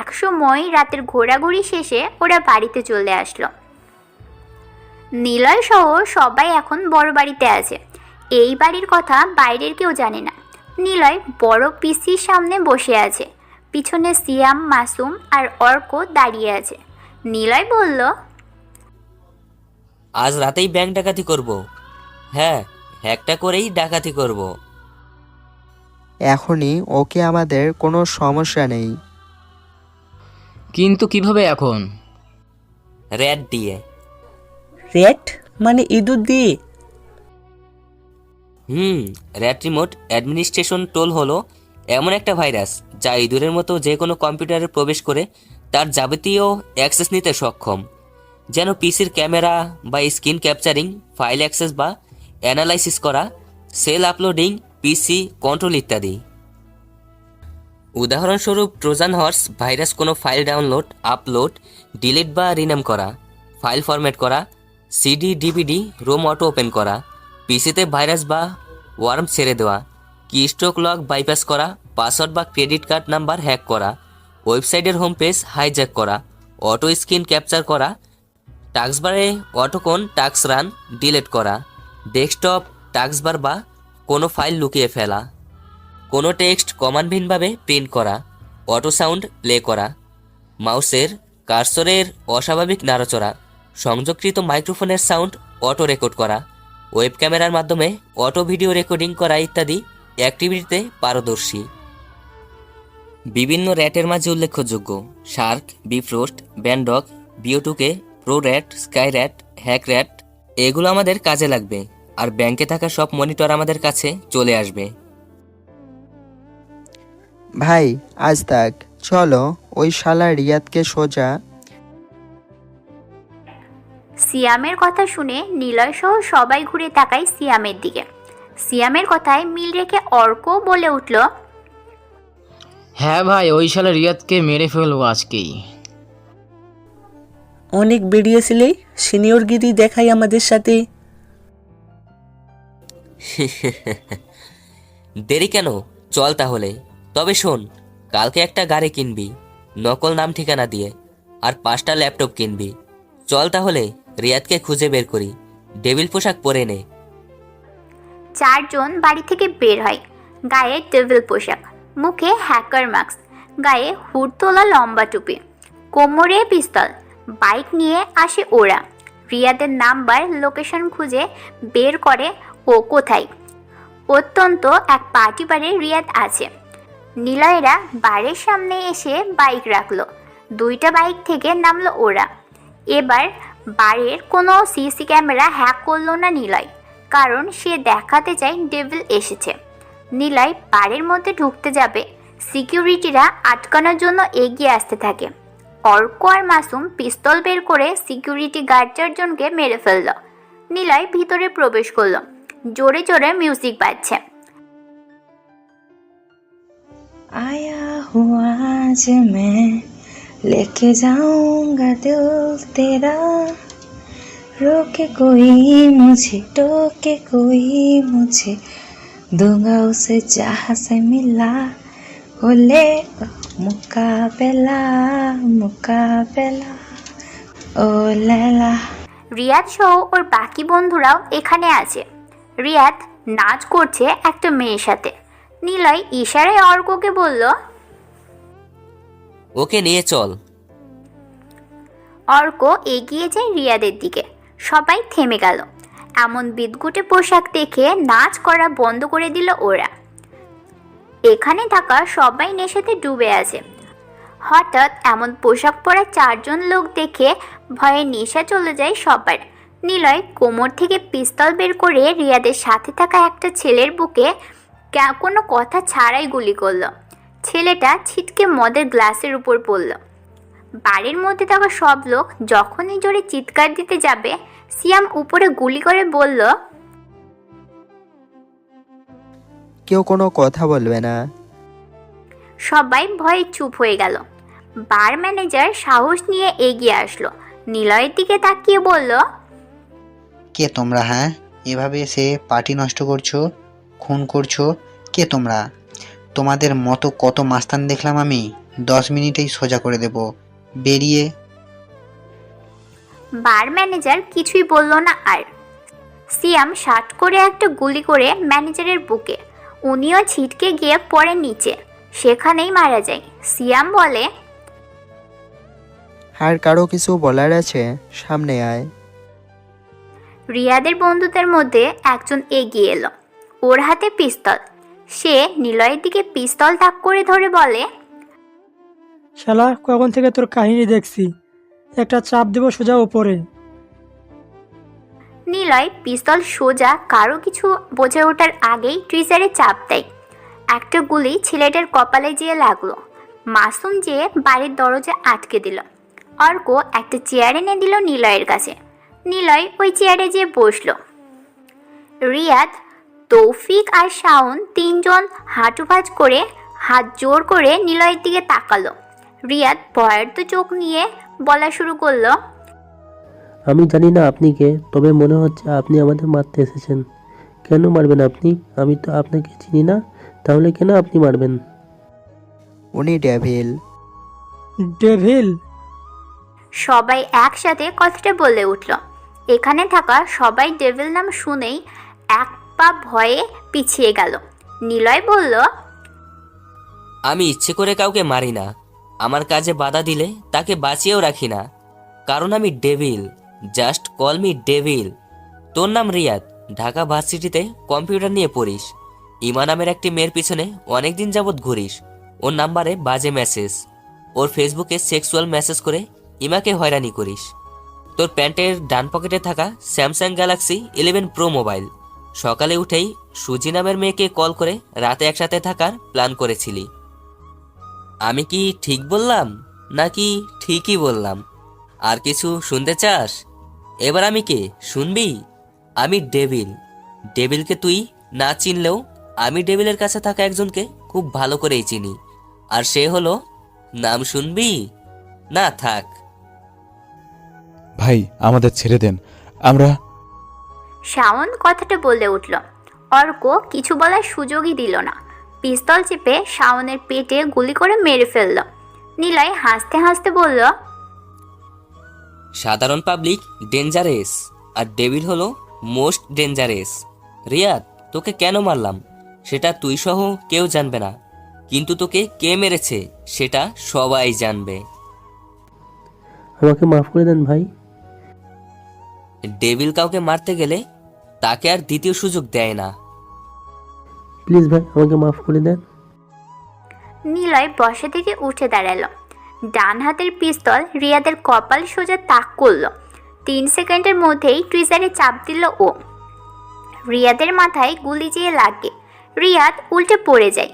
এক সময় রাতের ঘোরাঘুরি শেষে ওরা বাড়িতে চলে আসলো। নিলয় সহ সবাই এখন বড় বাড়িতে আছে। এই বাড়ির কথা বাইরের কেউ জানে না। নিলয় বড় পিসির সামনে বসে আছে। পিছনে সিয়াম, মাসুম আর অর্ক দাঁড়িয়ে আছে। নিলয় বলল, আজ রাতেই ব্যাংক ডাকাতি করব। হ্যাঁ, হ্যাকটা করেই ডাকাতি করব। এখনই ওকে, আমাদের কোনো সমস্যা নেই। কিন্তু কিভাবে এখন? র্যাট দিয়ে। রেট মানে ইঁদুর দিয়ে? র্যাট রিমোট অ্যাডমিনিস্ট্রেশন টোল হলো এমন একটা ভাইরাস যা ইঁদুরের মতো যে কোনো কম্পিউটারে প্রবেশ করে তার যাবতীয় অ্যাক্সেস নিতে সক্ষম, যেন পিসির ক্যামেরা বা স্ক্রিন ক্যাপচারিং, ফাইল অ্যাক্সেস বা অ্যানালাইসিস করা, সেল আপলোডিং, পিসি কন্ট্রোল ইত্যাদি। উদাহরণস্বরূপ ট্রোজান হর্স ভাইরাস কোনো ফাইল ডাউনলোড, আপলোড, ডিলিট বা রিনেম করা, ফাইল ফরম্যাট করা, CD, DVD, ROM auto open করা, পিসিতে ভাইরাস বা ওয়ার্ম ছেড়ে দেওয়া, কিস্ট্রোক লক বাইপাস করা, পাসওয়ার্ড বা ক্রেডিট কার্ড নাম্বার হ্যাক করা, ওয়েবসাইটের হোম পেজ হাইজ্যাক করা, অটো স্ক্রিন ক্যাপচার করা, টাস্কবারে অটোকন টাস্ক রান ডিলিট করা, ডেস্কটপ টাস্কবার বা কোনো ফাইল লুকিয়ে ফেলা, কোনো টেক্সট কমান্ডহীনভাবে প্রিন্ট করা, অটো সাউন্ড প্লে করা, মাউসের কার্সরের অস্বাভাবিক নাড়াচড়া, সংযোগকৃত মাইক্রোফোনের সাউন্ড অটো রেকর্ড করা, ওয়েব ক্যামেরার মাধ্যমে অটো ভিডিও রেকর্ডিং করা ইত্যাদি অ্যাক্টিভিটিতে পারদর্শী। বিভিন্ন র্যাটের মাঝে উল্লেখযোগ্য শার্ক, বিফ্রোস্ট, ব্যান্ডক, বিও2কে, pro rat, sky rat, hack rat, এগুলো আমাদের কাজে লাগবে। আর ব্যাংকে থাকা সব মনিটর আমাদের কাছে চলে আসবে। ভাই আজ তাক, চলো ওই শালা রিয়াদকে সোজা। সিয়ামের কথা শুনে নিলয় সহ সবাই ঘুরে তাকায় সিয়ামের দিকে। সিয়ামের কথায় মিল রেখে অর্ক বলে উঠল, হ্যাঁ ভাই, ওই শালা রিয়াদকে মেরে ফেলবো আজকেই। অনেক বেরিয়েছিলে, সিনিয়রগিরি দেখাই আমাদের সাথে। দেরি কেন, চল তাহলে। তবে শোন, কালকে একটা গাড়ি কিনবি নকল নাম ঠিকানা দিয়ে। আর 5টা ল্যাপটপ কিনবি। চল তাহলে রিয়াদকে খুঁজে বের করি, ডেভিল পোশাক পরে নে। 4 জন বাড়ি থেকে বের হয়, গায়ে ডেভিল পোশাক, মুখে হ্যাকার মাস্ক, গায়ে হুড তোলা লম্বা টুপি, কোমরে পিস্তল। বাইক নিয়ে আসে ওরা। রিয়াদের নাম্বার লোকেশন খুঁজে বের করে ও কোথায়। অত্যন্ত এক পার্টি বারে রিয়াদ আছে। নিলয়রা বাড়ির সামনে এসে বাইক রাখলো। 2টা বাইক থেকে নামলো ওরা। এবার বাড়ির কোনো সিসি ক্যামেরা হ্যাক করলো না নিলয়, কারণ সে দেখাতে চায় ডেভিল এসেছে। নিলয় বাড়ির মধ্যে ঢুকতে যাবে, সিকিউরিটিরা আটকানোর জন্য এগিয়ে আসতে থাকে। অর্ক আর মাসুম পিস্তল বের করে সিকিউরিটি গার্ড 4 জনকে মেরে ফেলল। নিলয় ভিতরে প্রবেশ করলো। জোরে জোরে মিউজিক বাজছে। आया हुआ आज मैं लेके जाऊंगा दिल तेरा, रोके कोई मुझे टोके कोई मुझे, दूंगा उसे जहाँ से मिला, बोले मुकाबला मुकाबला ओ लैला। রিয়াদ সহ ওর বাকি বন্ধুরাও এখানে আছে। রিয়াদ নাচ করছে একটা মেয়ের সাথে। নিলয় ইশারায় অর্ককে বলল, ওকে নিয়ে চল। অর্ক এগিয়ে যায় রিয়াদের দিকে। সবাই থেমে গেল। এমন বিদঘুটে পোশাক দেখে নাচ করা বন্ধ করে দিল ওরা। এখানে থাকা সবাই নেশাতে ডুবে আছে। হঠাৎ এমন পোশাক পরা 4 জন লোক দেখে ভয়ে নেশা চলে যায় সবার। নিলয় কোমর থেকে পিস্তল বের করে রিয়াদের সাথে থাকা একটা ছেলের বুকে কোনো কথা ছাড়াই গুলি করলো। ছেলেটা ছিটকে মদের গ্লাসের উপর পড়ল। বাড়ির মধ্যে থাকা সব লোক যখনই জোরে চিৎকার দিতে যাবে, সিয়াম উপরে গুলি করে বলল, কেউ কোনো কথা বলবে না। সবাই ভয়ে চুপ হয়ে গেল। বার ম্যানেজার সাহস নিয়ে এগিয়ে আসলো। নিলয়ের দিকে তাকিয়ে বলল, কে তোমরা? হ্যাঁ, এভাবে এসে পার্টি নষ্ট করছো, খুন করছো? কে তোমরা? তোমাদের মতো কত মাস্তান দেখলাম আমি। 10 মিনিটেই সোজা করে দেব। বেরিয়ে। বার ম্যানেজার কিছুই বলল না আর। সিয়াম শার্ট করে একটা গুলি করে ম্যানেজারের বুকে। উনিও ছিটকে গিয়ে পড়ে নিচে, সেখানেই মারা যায়। সিয়াম বলে, আর কারো কিছু বলার আছে? সামনে আয়। রিয়াদের বন্ধুদের মধ্যে একজন এগিয়ে এলো। ওর হাতে পিস্তল। সে নিলয়ের দিকে পিস্তল তাক করে ধরে বলে, শালা কখন থেকে তোর কাহিনী দেখছি, একটা চাপ দেব সোজা উপরে। নিলয় পিস্তল সোজা কারো কিছু বোঝে ওঠার আগেই ট্রিজারে চাপ দেয়। একটা গুলি ছেলেটার কপালে যেয়ে লাগলো। মাসুম যেয়ে বাড়ির দরজা আটকে দিল। অর্ক একটা চেয়ার এনে দিল নিলয়ের কাছে। নিলয় ওই চেয়ারে যেয়ে বসলো। রিয়াদ, তৌফিক আর শাওন 3 জন হাঁটু ভাঁজ করে হাত জোর করে নিলয়ের দিকে তাকালো। রিয়াদ ভয়ার্ত চোখ নিয়ে বলা শুরু করলো, আমি জানি না আপনি কে, তবে মনে হচ্ছে আপনি আমাদের মারতে এসেছেন। কেন মারবেন আপনি? আমি তো আপনাকে চিনি না, তাহলে কেন আপনি মারবেন? উনি ডেভিল। ডেভিল? সবাই একসাথে কথাটা বলে উঠল। এখানে থাকা সবাই ডেভিল নাম শুনেই এক পা ভয়ে পিছিয়ে গেল। নিলয় বলল, আমি ইচ্ছে করে কাউকে মারি না। আমার কাজে বাধা দিলে তাকে বাঁচিয়েও রাখি না, কারণ আমি devil. Just call me devil. তোর নাম রিয়াদ, ঢাকা ভার্সিটিতে কম্পিউটার নিয়ে পড়িস। ইমা নামের একটি মেয়ের পিছনে অনেকদিন যাবৎ ঘুরিস। ওর নাম্বারে বাজে মেসেজ, ওর ফেসবুকে সেক্সুয়াল মেসেজ করে ইমাকে হয়রানি করিস। তোর প্যান্টের ডান পকেটে থাকা স্যামসাং গ্যালাক্সি 11 প্রো মোবাইল। সকালে উঠেই সুজি নামের মেয়েকে কল করে রাতে একসাথে থাকার প্ল্যান করেছিলি। আমি কি ঠিক বললাম নাকি ঠিকই বললাম? আর কিছু শুনতে চাস? এবার আমি কে শুনবি? আমি ডেভিল। ডেভিলকে তুই না চিনলেও আমি ডেভিলের কাছে থাকা একজনকে খুব ভালো করেই চিনি, আর সে হলো, নাম শুনবি? না থাক। ভাই আমাদের ছেড়ে দেন, আমরা। শাওন কথাটা বলে উঠল। অর্ক কিছু বলার সুযোগই দিল না। পিস্তল চেপে শাওনের পেটে গুলি করে মেরে ফেলল। নিলয় হাসতে হাসতে বলল, সাধারণ পাবলিক ডেঞ্জারেস আর ডেভিল হলো মোস্ট ডেঞ্জারেস। রিয়াদ, তোকে কেন মারলাম সেটা তুই সহ কেউ জানবে না, কিন্তু তোকে কে মেরেছে সেটা সবাই জানবে। আমাকে মাফ করে দেন ভাই। ডেভিল কাউকে মারতে গেলে তাকে আর দ্বিতীয় সুযোগ দেয় না। প্লিজ ভাই আমাকে মাফ করে দেন। নিলয় বসা থেকে উঠে দাঁড়ালো। ডান হাতের পিস্তল রিয়াদের কপাল সোজা তাক করলো। 3 সেকেন্ডের মধ্যেই ট্রিজারে চাপ দিল ও। রিয়াদের মাথায় গুলি যেয়ে লাগে। রিয়াদ উল্টে পড়ে যায়।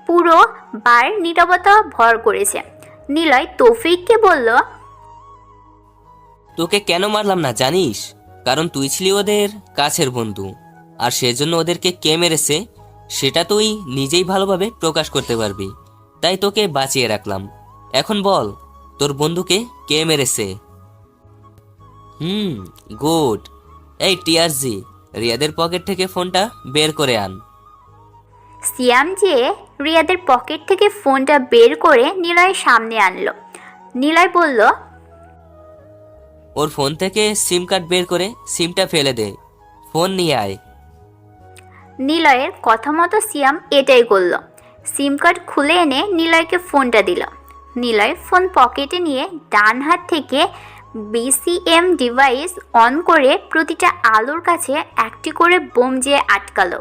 পুরো বার নীরবতা ভর করেছে। নিলয় তৌফিককে বলল, তোকে কেন মারলাম না জানিস? কারণ তুই ছিলি ওদের কাছের বন্ধু, আর সেজন্য ওদেরকে কে মেরেছে সেটা তুই নিজেই ভালোভাবে প্রকাশ করতে পারবি, তাই তোকে বাঁচিয়ে রাখলাম। এখন বল, তোর বন্ধুকে কে মেরেছে? গুড। এই টিআরজি, রিয়াদের পকেট থেকে ফোনটা বের করে আন। সিয়াম যে রিয়াদের পকেট থেকে ফোনটা বের করে নিলয়ের সামনে আনলো। নিলয় বলল, ওর ফোন থেকে সিম কার্ড বের করে সিমটা ফেলে দে, ফোন নিয়ে আয়। নিলয়ের কথা মতো সিয়াম এটাই করল। সিম কার্ড খুলে এনে নিলয়কে ফোনটা দিল। নিলয় ফোন পকেটে নিয়ে ডান হাত থেকে বিসিএম ডিভাইস অন করে প্রতিটা আলোর কাছে একটি করে বোম যেয়ে আটকালো।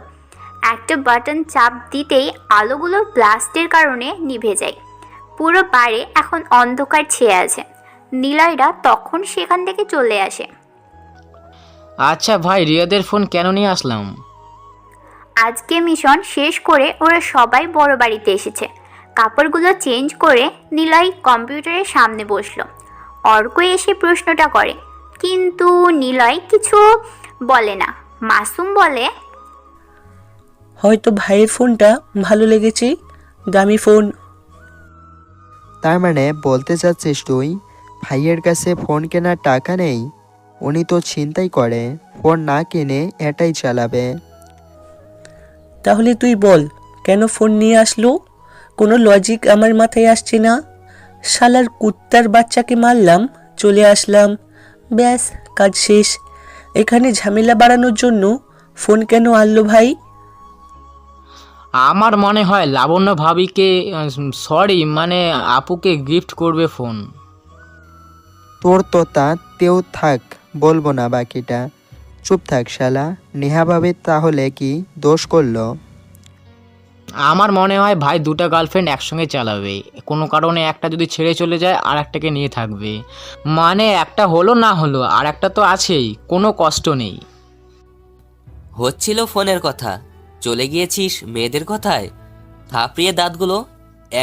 একটা বাটন চাপ দিতেই আলোগুলো ব্লাস্টের কারণে নিভে যায়। পুরো বারে এখন অন্ধকার ছেয়ে আছে। নিলয়রা তখন সেখান থেকে চলে আসে। আচ্ছা ভাই, রিয়াদের ফোন কেন নিয়ে আসলাম? আজকে মিশন শেষ করে ওরা সবাই বড় বাড়িতে এসেছে। কাপড়গুলো চেঞ্জ করে নিলয় কম্পিউটারের সামনে বসলো। অর্ক এসে প্রশ্নটা করে, কিন্তু নিলয় কিছু বলে না। মাসুম বলে, হয়তো ভাইয়ের ফোনটা ভালো লেগেছে, দামি ফোন। তার মানে বলতে চাচ্ছিস তুই ভাইয়ের কাছে ফোন কেনার টাকা নেই? উনি তো ছিনতাই করে, ফোন না কিনে এটাই চালাবে। তাহলে তুই বল কেন ফোন নিয়ে আসলো? কোনো লজিক আমার মাথায় আসছে না। শালার কুত্তার বাচ্চাকে মারলাম, চলে আসলাম, ব্যাস কাজ শেষ। এখানে ঝামেলা বাড়ানোর জন্য ফোন কেন আনলো ভাই? আমার মনে হয় লাবণ্য ভাবিকে মানে আপুকে গিফট করবে ফোন। তোর তো তাতেও থাক, বলবো না বাকিটা। চুপ থাক শালা। নেহা ভাবে তাহলে কি দোষ করলো? আমার মনে হয় ভাই দুটো গার্লফ্রেন্ড একসঙ্গে চালাবে, কোনো কারণে একটা যদি ছেড়ে চলে যায় আর একটাকে নিয়ে থাকবে। মানে একটা হলো না হলো আর একটা তো আছেই, কোনো কষ্ট নেই। হচ্ছিল ফোনের কথা, চলে গিয়েছিস মেয়েদের কথায়। থাপড়িয়ে দাঁতগুলো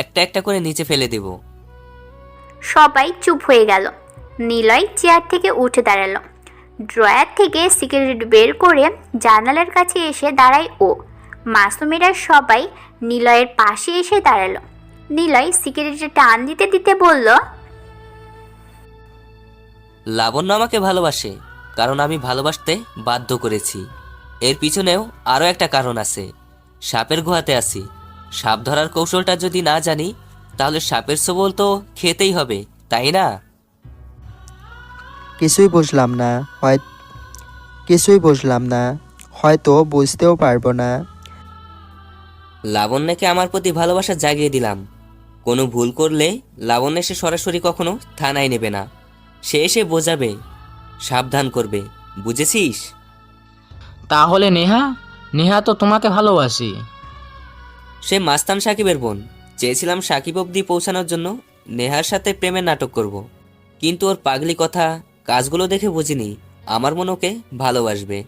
একটা একটা করে নিচে ফেলে দেব। সবাই চুপ হয়ে গেল। নিলয় চেয়ার থেকে উঠে দাঁড়ালো। ড্রয়ার থেকে সিগারেট বের করে জানালার কাছে এসে দাঁড়ায় ও। মাসুমেরা সবাই নিলয়ের পাশে এসে দাঁড়ালো। নিলয় সিগারেটে টান দিতে দিতে বলল, লাবণ্য আমাকে ভালোবাসে, কারণ আমি ভালোবাসতে বাধ্য করেছি। এর পিছনেও আরও একটা কারণ আছে। সাপের গুহাতে আছি, সাপ ধরার কৌশলটা যদি না জানি তাহলে সাপের সবল তো খেতেই হবে, তাই না? কিছুই বুঝলাম না, হয়তো বুঝতেও পারবো না। লাবণ্যকে আমার প্রতি ভালোবাসা জাগিয়ে দিলাম। কোনো ভুল করলে লাবণ্য এসে সরাসরি কখনো থানায় নেবে না, সে এসে বোঝাবে, সাবধান করবে, বুঝেছিস? তাহলে নেহা তো তোমাকে ভালোবাসি। সে মাস্তান সাকিবের বোন। চেয়েছিলাম সাকিব অবধি পৌঁছানোর জন্য নেহার সাথে প্রেমের নাটক করব, কিন্তু ওর পাগলি কথা কাজগুলো দেখে বুঝিনি আমার মন ওকে ভালোবাসবে।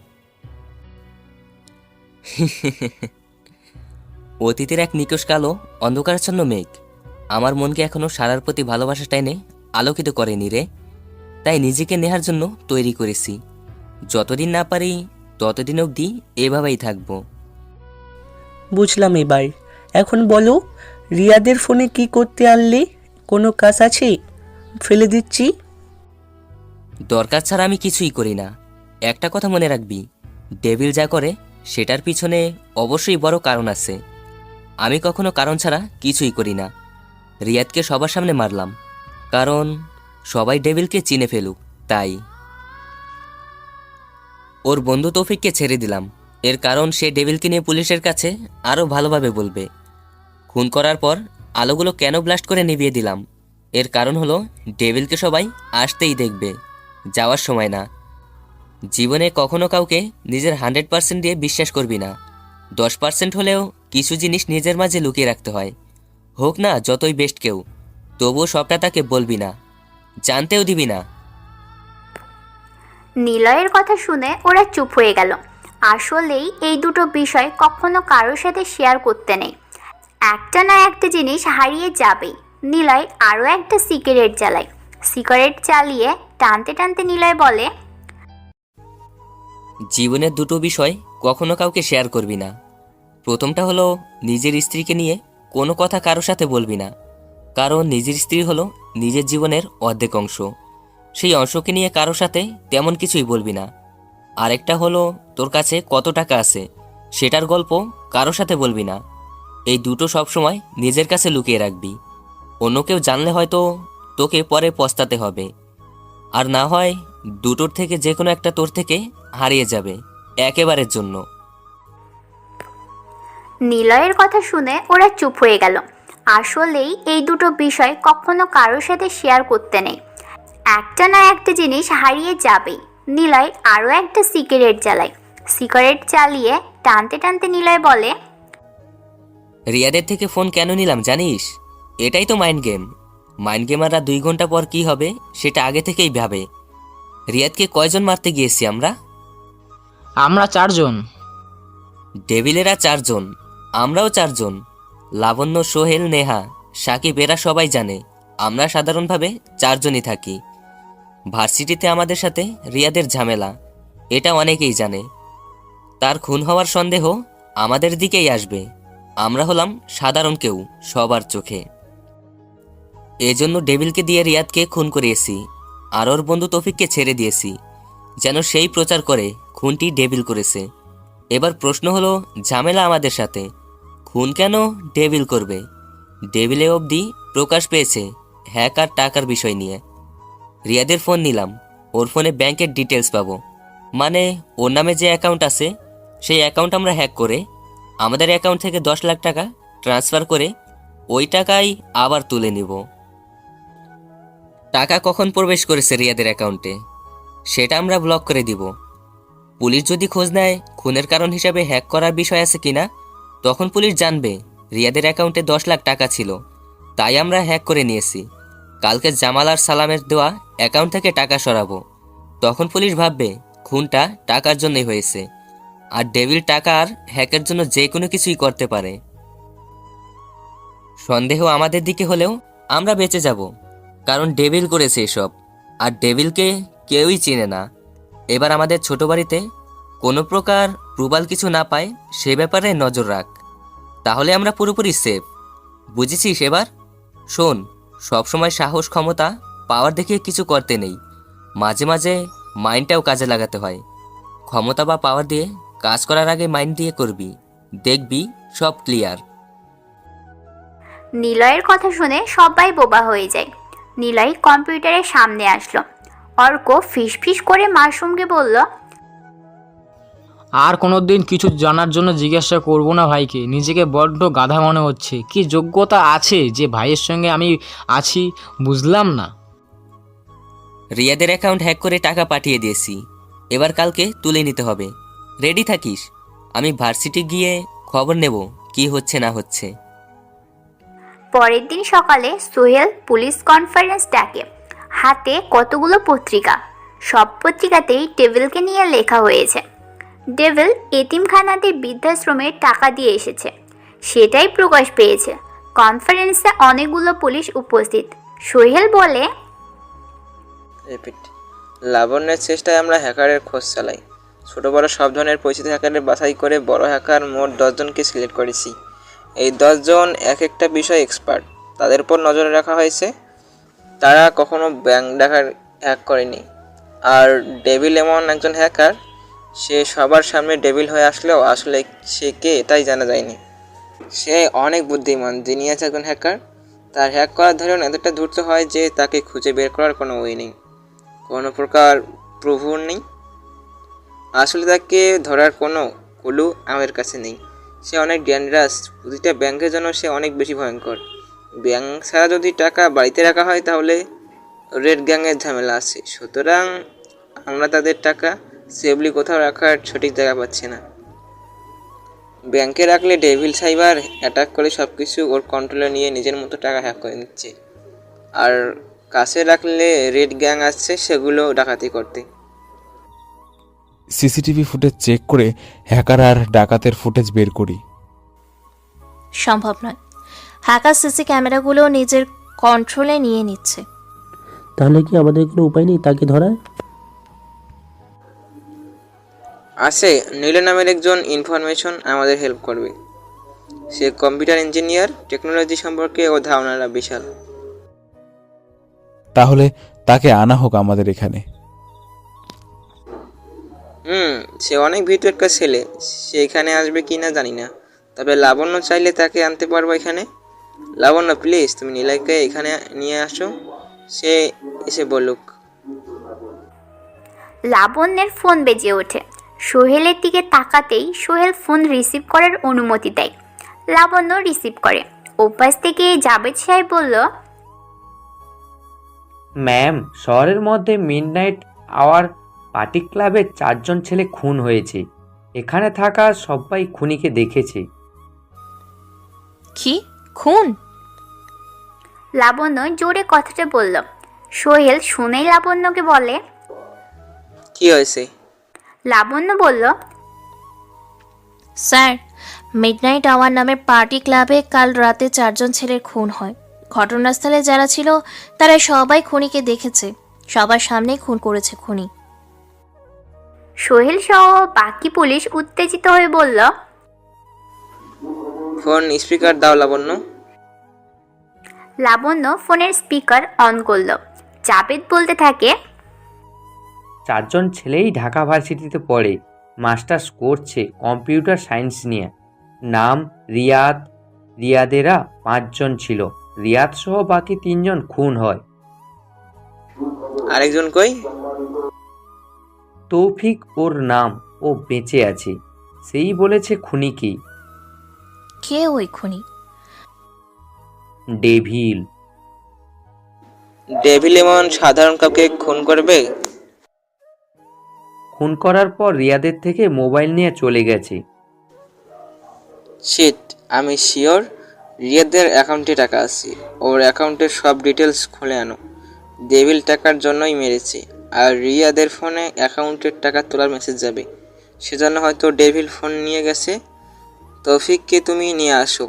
অতীতের এক নিকষ কালো অন্ধকারাচ্ছন্ন মেঘ আমার মনকে এখনো সারার প্রতি ভালোবাসা টাইনে আলোকিত করেনি রে। তাই নিজেকে নেহার জন্য তৈরি করেছি। যতদিন না পারি ততদিন অবধি এভাবেই থাকবো। বুঝলাম এবার। এখন বলো, রিয়াদের ফোনে কি করতে আনলে? কোনো কাজ আছে? ফেলে দিচ্ছি। দরকার ছাড়া আমি কিছুই করি না। একটা কথা মনে রাখবি, ডেভিল যা করে সেটার পিছনে অবশ্যই বড় কারণ আছে। আমি কখনো কারণ ছাড়া কিছুই করি না। রিয়াদকে সবার সামনে মারলাম, কারণ সবাই ডেভিলকে চিনে ফেলুক, তাই ওর বন্ধু তৌফিককে ছেড়ে দিলাম, এর কারণ সে ডেভিলকে নিয়ে পুলিশের কাছে আরও ভালোভাবে বলবে। খুন করার পর আলোগুলো কেন ব্লাস্ট করে নিভিয়ে দিলাম, এর কারণ হলো ডেভিলকে সবাই আসতেই দেখবে, যাওয়ার সময় না। জীবনে কখনো কাউকে নিজের 100% দিয়ে বিশ্বাস করবি না। 10% হলেও কিছু জিনিস নিজের মাঝে লুকিয়ে রাখতে হয়, হোক না যতই বেস্ট কেউ, তবুও সবটা তাকে বলবি না, জানতেও দিবি না। নিলয়ের কথা শুনে ওরা চুপ হয়ে গেল। আসলেই এই দুটো বিষয় কখনো কারোর সাথে শেয়ার করতে নেই। একটা না একটা জিনিস হারিয়ে যাবেই। নিলয় আরও একটা সিগারেট জ্বালায়। সিগারেট জ্বালিয়ে টানতে টানতে নিলয় বলে, জীবনের দুটো বিষয় কখনো কাউকে শেয়ার করবি না। প্রথমটা হলো নিজের স্ত্রীকে নিয়ে কোনো কথা কারোর সাথে বলবি না, কারণ নিজের স্ত্রী হলো নিজের জীবনের অর্ধেক অংশ, সেই অংশকে নিয়ে কারোর সাথে তেমন কিছুই বলবি না। আরেকটা হলো তোর কাছে কত টাকা আছে সেটার গল্প কারোর সাথে বলবি না। এই দুটো সবসময় নিজের কাছে লুকিয়ে রাখবি, অন্য কেউ জানলে হয়তো তোকে পরে পস্তাতে হবে, আর না হয় দুটোর থেকে যে কোনো একটা তোর থেকে হারিয়ে যাবে একেবারের জন্য। নিলয়ের কথা শুনে ওরা চুপ হয়ে গেল। আসলেই এই দুটো বিষয় কখনো কারোর সাথে শেয়ার করতে নেই। একটা না একটা জিনিস হারিয়ে যাবেই। নিলয় আরও একটা সিগারেট জ্বালায়। সিগারেট জ্বালিয়ে টানতে টানতে নিলয় বলে, রিয়াদের থেকে ফোন কেন নিলাম জানিস? এটাই তো মাইন্ড গেম। মাইন্ড গেমাররা 2 ঘন্টা পর কি হবে সেটা আগে থেকেই ভাবে। রিয়াদকে কয়জন মারতে গিয়েছি আমরা? আমরা 4 জন। ডেভিলেরা 4 জন, আমরাও 4 জন। লাবণ্য, সোহেল, নেহা, সাকিব এরা সবাই জানে আমরা সাধারণভাবে 4 জনই থাকি। ভার্সিটিতে আমাদের সাথে রিয়াদের ঝামেলা, এটা অনেকেই জানে। তার খুন হওয়ার সন্দেহ আমাদের দিকেই আসবে। আমরা হলাম সাধারণ কেউ সবার চোখে। এজন্য ডেভিলকে দিয়ে রিয়াদকে খুন করিয়েছি, আর ওর বন্ধু তৌফিককে ছেড়ে দিয়েছি, যেন সেই প্রচার করে খুনটি ডেভিল করেছে। এবার প্রশ্ন হলো, ঝামেলা আমাদের সাথে, খুন কেন ডেভিল করবে? ডেভিলে অবধি প্রকাশ পেয়েছে হ্যাক আর টাকার বিষয় নিয়ে। রিয়াদের ফোন নিলাম, ওর ফোনে ব্যাংকের ডিটেলস পাবো, মানে ওর নামে যে অ্যাকাউন্ট আছে সেই অ্যাকাউন্ট আমরা হ্যাক করে আমাদের অ্যাকাউন্ট থেকে 10 লাখ টাকা ট্রান্সফার করে ওই টাকাই আবার তুলে নিব। টাকা কখন প্রবেশ করেছে রিয়াদের অ্যাকাউন্টে সেটা আমরা ব্লক করে দিব। পুলিশ যদি খোঁজ নেয় খুনের কারণ হিসাবে হ্যাক করার বিষয় আছে কিনা, তখন পুলিশ জানবে রিয়াদের অ্যাকাউন্টে 10 লাখ টাকা ছিল, তাই আমরা হ্যাক করে নিয়েছি। কালকে জামাল আর সালামের দেওয়া অ্যাকাউন্ট থেকে টাকা সরাবো, তখন পুলিশ ভাববে খুনটা টাকার জন্যই হয়েছে, আর ডেভিল টাকা আর হ্যাকের জন্য যে কোনো কিছুই করতে পারে। সন্দেহ আমাদের দিকে হলেও আমরা বেঁচে যাব, কারণ ডেভিল করেছে এসব, আর ডেভিলকে কেউই চেনে না। এবার আমাদের ছোট বাড়িতে কোনো প্রকার প্রবাল কিছু না পায় সে ব্যাপারে নজর রাখ, তাহলে আমরা পুরোপুরি সেফ। বুঝেছিস এবার? শোন, সবসময় সাহস, ক্ষমতা, পাওয়ার দেখিয়ে কিছু করতে নেই, মাঝে মাঝে মাইন্ডটাও কাজে লাগাতে হয়। ক্ষমতা বা পাওয়ার দিয়ে কাজ করার আগে মাইন্ড দিয়ে করবি, দেখবি সব ক্লিয়ার। নিলয়ের কথা শুনে সবাই বোবা হয়ে যায়। নিলয় কম্পিউটারের সামনে আসলো। অর্ক ফিস করে মাশরুমকে বলল, আর কোনোদিন কিছু জানার জন্য জিজ্ঞাসা করব না ভাইকে। নিজেকে বড্ড গাধা মনে হচ্ছে। কি যোগ্যতা আছে যে ভাইয়ের সঙ্গে আমি আছি বুঝলাম না। রিয়াদের অ্যাকাউন্ট হ্যাক করে টাকা পাঠিয়ে দিয়েছি, এবার কালকে তুলে নিতে হবে। রেডি থাকিস, আমি ভার্সিটি গিয়ে খবর নেব কি হচ্ছে না হচ্ছে। পরের দিন সকালে সোহেল পুলিশ কনফারেন্স ডাকে। হাতে কতগুলো পত্রিকা, সব পত্রিকাতেই ডেভিলকে নিয়ে লেখা হয়েছে। ডেভিল এতিমখানাতে বৃদ্ধাশ্রমে টাকা দিয়ে এসেছে, সেটাই প্রকাশ পেয়েছে। কনফারেন্সে অনেকগুলো পুলিশ উপস্থিত। সোহেল বলে, লাবণ্যের চেষ্টায় আমরা হ্যাকারের খোঁজ চালাই। ছোট বড় সব ধরনের পরিচিত হ্যাকারের বাছাই করে বড় হ্যাকার মোট 10 জনকে সিলেক্ট করেছি। এই 10 জন এক একটা বিষয় এক্সপার্ট, তাদের উপর নজরে রাখা হয়েছে। তারা কখনো ব্যাংক ডাকার হ্যাক করেনি। আর ডেভিল এমন একজন হ্যাকার, সে সবার সামনে ডেভিল হয়ে আসলেও আসলে সে কে এটাই জানা যায়নি। সে অনেক বুদ্ধিমান, জিনিয়াস একজন হ্যাকার। তার হ্যাক করার ধরন এতটা ধূর্ত হয় যে তাকে খুঁজে বের করার কোনো ওয়ে নেই। কোনো প্রকার প্রভু নেই। আসলে তাকে ধরার কোনো ক্লু আমাদের কাছে নেই। সে অনেক ডেঞ্জারাস, প্রতিটা ব্যাংকের জন্য সে অনেক বেশি ভয়ঙ্কর। ব্যাংক ছাড়া যদি টাকা বাড়িতে রাখা হয় তাহলে রেড গ্যাংয়ের ঝামেলা আছে। সুতরাং আমরা তাদের টাকা সেফলি কোথাও রাখার সঠিক জায়গা পাচ্ছি না। ব্যাংকে রাখলে ডেভিল সাইবার অ্যাটাক করে সব কিছু ওর কন্ট্রোলে নিয়ে নিজের মতো টাকা হ্যাক করে নিচ্ছে, আর কাছে রাখলে রেড গ্যাং আসছে সেগুলো ডাকাতি করতে। সিসিটিভি ফুটেজ চেক করে হ্যাকার আর ডাকাতের ফুটেজ বের করি। সম্ভব নয়, হ্যাকার সিসি ক্যামেরাগুলো নিজের কন্ট্রোলে নিয়ে নিচ্ছে। তাহলে কি আমাদের কোনো উপায় নেই তাকে ধরার? আছে, নীল নামের একজন ইনফরমেশন আমাদের হেল্প করবে। সে কম্পিউটার ইঞ্জিনিয়ার, টেকনোলজি সম্পর্কে ও ধারণাটা বিশাল। তাহলে তাকে আনা হোক আমাদের এখানে। সে অনেক ভীতু একটা ছেলে। সে এখানে আসবে কি না জানি না, তবে লাবণ্য চাইলে তাকে আনতে পারবো এখানে। লাবণ্য প্লিজ, তুমি নীলাকে এখানে নিয়ে আসো, সে এসে বলুক। লাবণ্যের ফোন বেজে ওঠে। সোহেলের দিকে তাকাতেই সোহেল ফোন রিসিভ করার অনুমতি দেয়। লাবণ্য রিসিভ করে। ওপাশ থেকে জাবেদ সাহেব বলল, ম্যাম, শহরের মধ্যে মিডনাইট আওয়ার পার্টি ক্লাবে 4 জন ছেলে খুন হয়েছে। এখানে থাকা সবাই খুনিকে দেখেছে। কি খুন? লাবণ্য জোরে কথাটা বলল। সোহেল শুনেই লাবণ্যকে বলে, কি হয়েছে? লাবণ্য বলল, স্যার, মিডনাইট আওয়ার নামের পার্টি ক্লাবে কাল রাতে 4 জন ছেলের খুন হয়। ঘটনাস্থলে যারা ছিল তারা সবাই খুনিকে দেখেছে। সবার সামনেই খুন করেছে খুনি। সোহেল সহ বাকি পুলিশ উত্তেজিত হয়ে বলল, ফোন স্পিকার দাও লাবণ্য। লাবণ্য ফোনের স্পিকার অন করলো। জাবেদ বলতে থাকে, 4 জন ছেলেই ঢাকা ভার্সিটিতে পড়ে, মাস্টার্স করছে কম্পিউটার সায়েন্স নিয়ে। নাম রিয়াদ। রিয়াদেরা 5 জন ছিল। রিয়াদ সহ বাকি 3 জন খুন হয়। আরেকজন কই? তৌফিক ওর নাম, ও বেঁচে আছে। সেই বলেছে খুনি কি। কে ওই খুনি? ডেভিল। ডেভিল এমন সাধারণ কাউকে খুন করবে? খুন করার পর রিয়াদের থেকে মোবাইল নিয়ে চলে গেছে। শিট, আমি শিওর রিয়াদের অ্যাকাউন্টে টাকা আছে। ওর অ্যাকাউন্টের সব ডিটেলস খুলে আনো। ডেভিল টাকার জন্যই মেরেছে, আর রিয়াদের ফোনে অ্যাকাউন্টের টাকা তোলার মেসেজ যাবে, সেজন্য হয়তো ডেভিল ফোন নিয়ে গেছে। তৌফিককে তুমি নিয়ে আসো,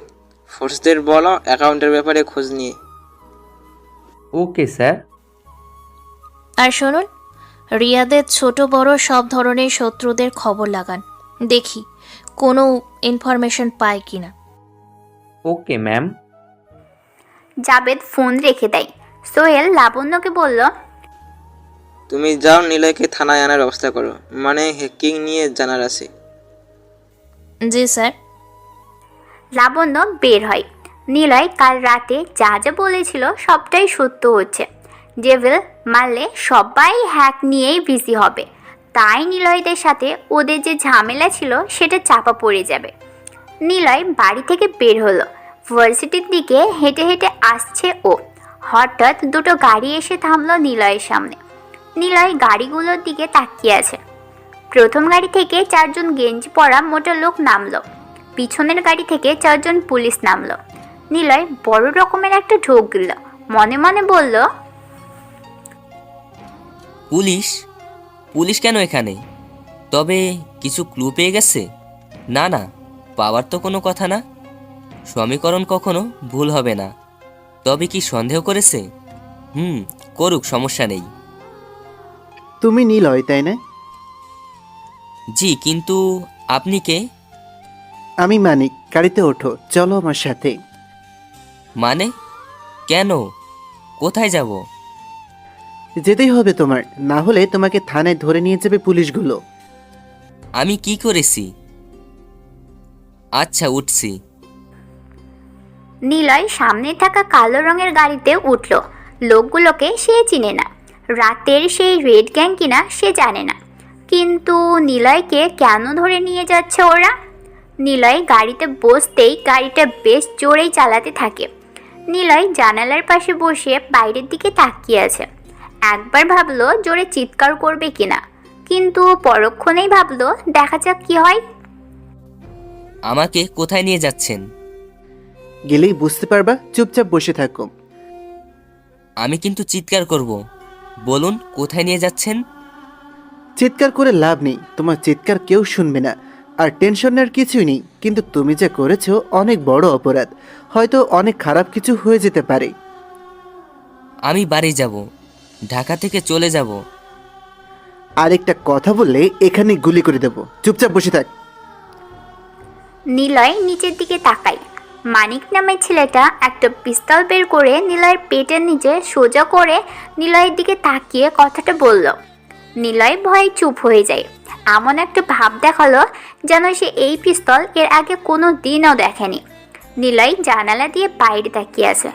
ফোর্সদের বলো অ্যাকাউন্টের ব্যাপারে খোঁজ নিয়ে। Okay sir. আর শুনুন, রিয়াদের ছোট বড় সব ধরনের শত্রুদের খবর লাগান। দেখি কোনো ইনফরমেশন পায় কিনা। Okay ma'am. জাবেদ ফোন রেখে দেয়। সোহেল লাবণ্যকে বলল, তুমি যাও নিলয়কে থানায় আনার ব্যবস্থা করো, মানে হ্যাকিং নিয়ে জানার আছে। জি স্যার। লাবণ্য বের হয়। নিলয় কাল রাতে যা যা বলেছিল সবটাই সত্য হচ্ছে। ডেভিল মারলে সবাই হ্যাক নিয়েই বিজি হবে, তাই নিলয়দের সাথে ওদের যে ঝামেলা ছিল সেটা চাপা পড়ে যাবে। নিলয় বাড়ি থেকে বের হলো। ভার্সিটির দিকে হেঁটে হেঁটে আসছে ও। হঠাৎ দুটো গাড়ি এসে থামলো নিলয়ের সামনে। নিলয় গাড়িগুলোর দিকে তাকিয়ে আছে। প্রথম গাড়ি থেকে 4 জন গেঞ্জি পরা মোটা লোক নামলো। পিছনের গাড়ি থেকে 4 জন পুলিশ নামলো। নিলয় বড় রকমের একটা ঢোক দিল। মনে মনে বলল, পুলিশ? পুলিশ কেন এখানে? তবে কিছু ক্লু পেয়ে গেছে? না না, পাওয়ার তো কোনো কথা না। সমীকরণ কখনো ভুল হবে না। তবে কি সন্দেহ করেছে? করুক, সমস্যা নেই। তুমি নিলয়, তাই না? জি, কিন্তু আপনি কে? আমি মানিক। গাড়িতে ওঠো, চলো আমার সাথে। মানে কেন? কোথায় যাব? যেতেই হবে তোমার, না হলে তোমাকে থানায় ধরে নিয়ে যাবে পুলিশগুলো। আমি কি করেছি? আচ্ছা, উঠছি। নিলয় সামনে থাকা কালো রঙের গাড়িতে উঠল। লোকগুলোকে সে চিনে না। রাতের সেই রেড গ্যাং কিনা সে জানে না, কিন্তু নিলয়কে কেন ধরে নিয়ে যাচ্ছে ওরা? নিলয় গাড়িতে বসতেই গাড়িটা বেশ জোরেই চালাতে থাকে। নিলয় জানালার পাশে বসে বাইরের দিকে তাকিয়ে আছে। একবার ভাবলো জোরে চিৎকার করবে কিনা, কিন্তু পরক্ষণেই ভাবলো দেখা যাক কি হয়। আমাকে কোথায় নিয়ে যাচ্ছেন? গেলেই বুঝতে পারবা, চুপচাপ বসে থাকো। আমি কিন্তু চিৎকার করব। বলুন কোথায় নিয়ে যাচ্ছেন? চিৎকার করে লাভ নেই, তোমার চিৎকার কেউ শুনবে না। আর টেনশন নেওয়ার কিছুই নেই, কিন্তু তুমি যা করেছো অনেক বড় অপরাধ, হয়তো অনেক খারাপ কিছু হয়ে যেতে পারে। আমি বাড়ি যাব, ঢাকা থেকে চলে যাব। আরেকটা কথা বললে এখানে গুলি করে দেবো, চুপচাপ বসে থাক। নিলয় নিচের দিকে তাকায়। মানিক নামের ছেলেটা একটা পিস্তল বের করে নিলয়ের পেটের নিচে সোজা করে নিলয়ের দিকে তাকিয়ে কথাটা বলল। নিলয় ভয়ে চুপ হয়ে যায়। এমন একটা ভাব দেখালো যেন সে এই পিস্তল এর আগে কোনো দিনও দেখেনি। নিলয় জানালা দিয়ে বাইরে তাকিয়ে আছে,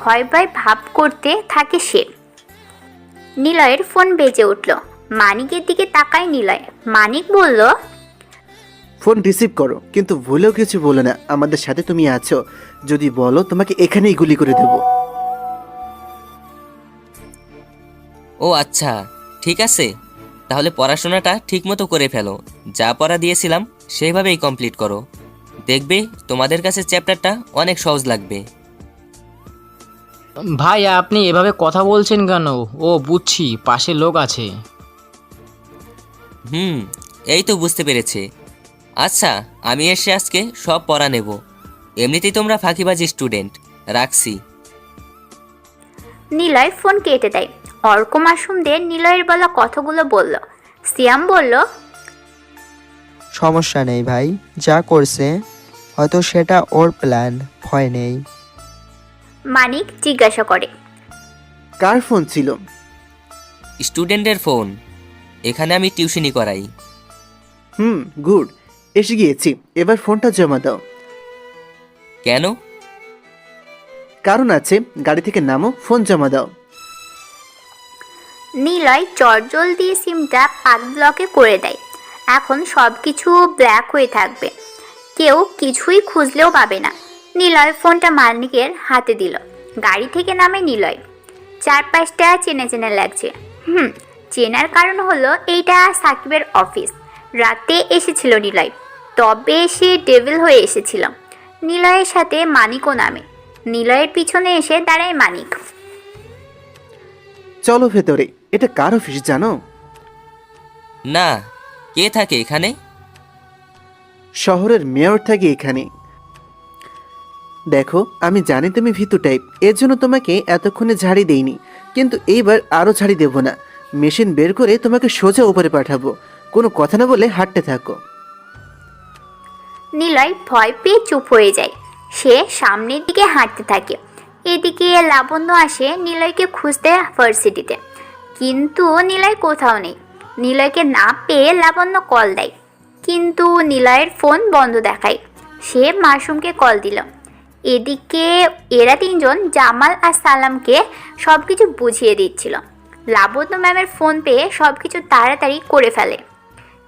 ভয় ভয় ভাব করতে থাকে সে। নিলয়ের ফোন বেজে উঠল। মানিকের দিকে তাকায় নিলয়। মানিক বলল, ফোন রিসিভ করো, কিন্তু ভুলেও কিছু বলো না আমাদের সাথে তুমি আছো। যদি বলো তোমাকে এখানেই গুলি করে দেবো। ও আচ্ছা, ঠিক আছে, তাহলে পড়াশোনাটা ঠিকমতো করে ফেলো। যা পড়া দিয়েছিলাম সেইভাবেই কমপ্লিট করো। দেখবে তোমাদের কাছে চ্যাপ্টারটা অনেক সহজ লাগবে। ভাই আপনি এভাবে কথা বলছেন কেন? ও বুঝছি, পাশে লোক আছে। এই তো বুঝতে পেরেছে। আচ্ছা, আমি এসে আজকে সব পড়া নেব। এমনিতেই তোমরা ফাঁকিবাজি স্টুডেন্ট। রাখছি। নিলয় ফোন কেটে দেয়। অর্ক মাসুমদের নিলয়ের বলা কথাগুলো বলল। সিয়াম বলল, সমস্যা নেই ভাই, যা করছে হয়তো সেটা ওর প্ল্যান, ভয় নেই। মানিক জিজ্ঞাসা করে, কার ফোন ছিল? স্টুডেন্টের ফোন। এখানে আমি টিউশনি করাই। গুড, এসে গিয়েছি। এবার ফোনটা জমা দাও। কেন? কারণ আছে, গাড়ি থেকে নামো, ফোন জমা দাও। নিলয় চটজল দিয়ে সিমটা পাক ব্লকে করে দেয়। এখন সব কিছু ব্ল্যাক হয়ে থাকবে, কেউ কিছুই খুঁজলেও পাবে না। নিলয় ফোনটা মানিকের হাতে দিল। গাড়ি থেকে নামে নিলয়। চারপাশটা চেনা চেনা লাগছে। চেনার কারণ হলো এইটা সাকিবের অফিস। রাতে এসেছিল নিলয়, তবে সে ডেভিল হয়ে এসেছিল। নিলয়ের সাথে মানিকও নামে। নিলয়ের পিছনে এসে দাঁড়ায় মানিক। চলো ভেতরে। এটা কার অফিস জানো? না, কে থাকে এখানে? শহরের মেয়র থাকে এখানে। দেখো, আমি জানি তুমি ভীতু টাইপ, এর জন্য তোমাকে এতক্ষণে ঝাড়ি দেইনি, কিন্তু এইবার আরও ঝাড়ি দেব না। মেশিন বের করে তোমাকে সোজা উপরে পাঠাবো। কোনো কথা না বলে হাঁটতে থাকো। নিলয় ভয় পেয়ে চুপ হয়ে যায়। সে সামনের দিকে হাঁটতে থাকে। এদিকে লাবণ্য আসে নিলয়কে খুঁজতে ভার্সিটিতে, কিন্তু নিলয় কোথাও নেই। নিলয়কে না পেয়ে লাবণ্য কল দেয়, কিন্তু নিলয়ের ফোন বন্ধ দেখায়। সে মাসুমকে কল দিল। এদিকে এরা তিনজন জামাল আর সালামকে সব কিছু বুঝিয়ে দিচ্ছিল। লাবণ্য ম্যামের ফোন পেয়ে সব কিছু তাড়াতাড়ি করে ফেলে,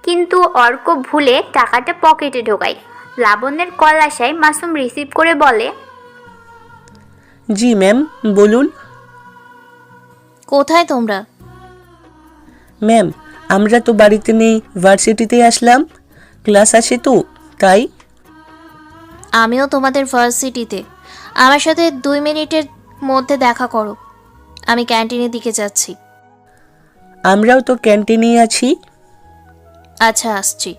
কিন্তু অর্ক ভুলে টাকাটা পকেটে ঢোকায়। লাবণ্যের কল আসায় মাসুম রিসিভ করে বলে, জি ম্যাম, বলুন। কোথায় তোমরা? ম্যাম, আমরা তো বাড়িতে নেই, ভার্সিটিতে আসলাম, ক্লাস আছে তো তাই। আমিও তোমাদের ভার্সিটিতে। আমার সাথে 2 মিনিটের মধ্যে দেখা করো, আমি ক্যান্টিনের দিকে যাচ্ছি। আমরাও তো ক্যান্টিনেই আছি। আচ্ছা, আসছি।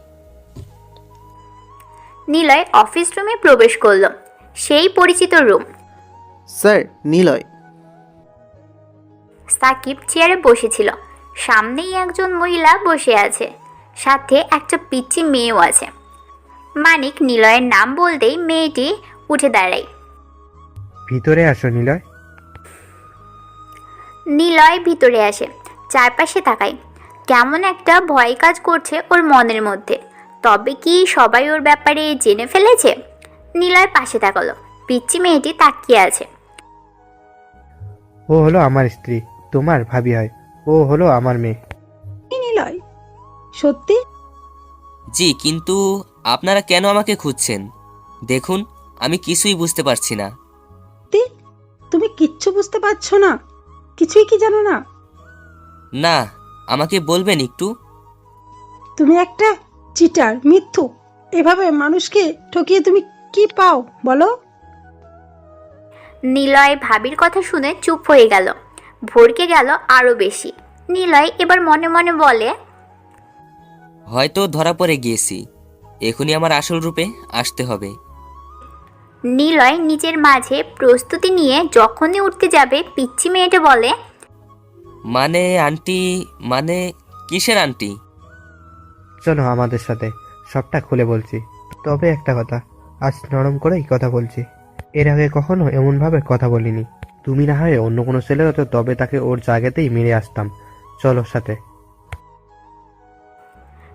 নিলয় অফিস রুমে প্রবেশ করল। সেই পরিচিত রুম। স্যার, নিলয়। সাকিব চেয়ারে বসেছিল। সামনেই একজন মহিলা বসে আছে, সাথে একটা পিচ্চি মেয়েও আছে। মানিক নিলয়ের নাম বলতেই মেয়েটি উঠে দাঁড়ায়। ভিতরে আসো নিলয়। নিলয় ভিতরে আসে, চারপাশে তাকায়। কেমন একটা ভয় কাজ করছে ওর মনের মধ্যে। তবে কি সবাই ওর ব্যাপারে জেনে ফেলেছে? নিলয় পাশে তাকালো। পিচ্চি মেয়েটি তাকিয়ে আছে। ও হলো আমার স্ত্রী, তোমার ভাবি হয়। ও ও হলো আমার মেয়ে। নিলয়, সত্যি? জি, কিন্তু আপনারা কেন আমাকে খুঁজছেন? দেখুন, আমি কিছুই বুঝতে পারছি না। তুমি কিচ্ছু বুঝতে পারছো না? কিছুই কি জানো না? না, আমাকে বলবেন একটু। তুমি একটা চিটার, মিথ্যুক। এভাবে মানুষকে ঠকিয়ে তুমি কি পাও বলো? নিলয় ভাবির কথা শুনে চুপ হয়ে গেল, ভরকে গেল আরো বেশি। নিলয় এবার মনে মনে বলে, হয়তো ধরা পড়ে গিয়েছি, এখনই আমার আসল রূপে আসতে হবে। নিলয় নিজের মাঝে প্রস্তুতি নিয়ে যখনই উঠতে যাবে, পিচ্চি মেয়েটা বলে, মানে আন্টি, মানে কিসের আন্টি? চলো আমাদের সাথে, সবটা খুলে বলছি। তবে একটা কথা, আজ নরম করেই কথা বলছি। এর আগে কখনো এমনভাবে কথা বলিনি। তুমি না হয় অন্য কোনো ছেলে হতো, তবে তাকে ওর জায়গাতেই মেরে আসতাম। চলো সাথে।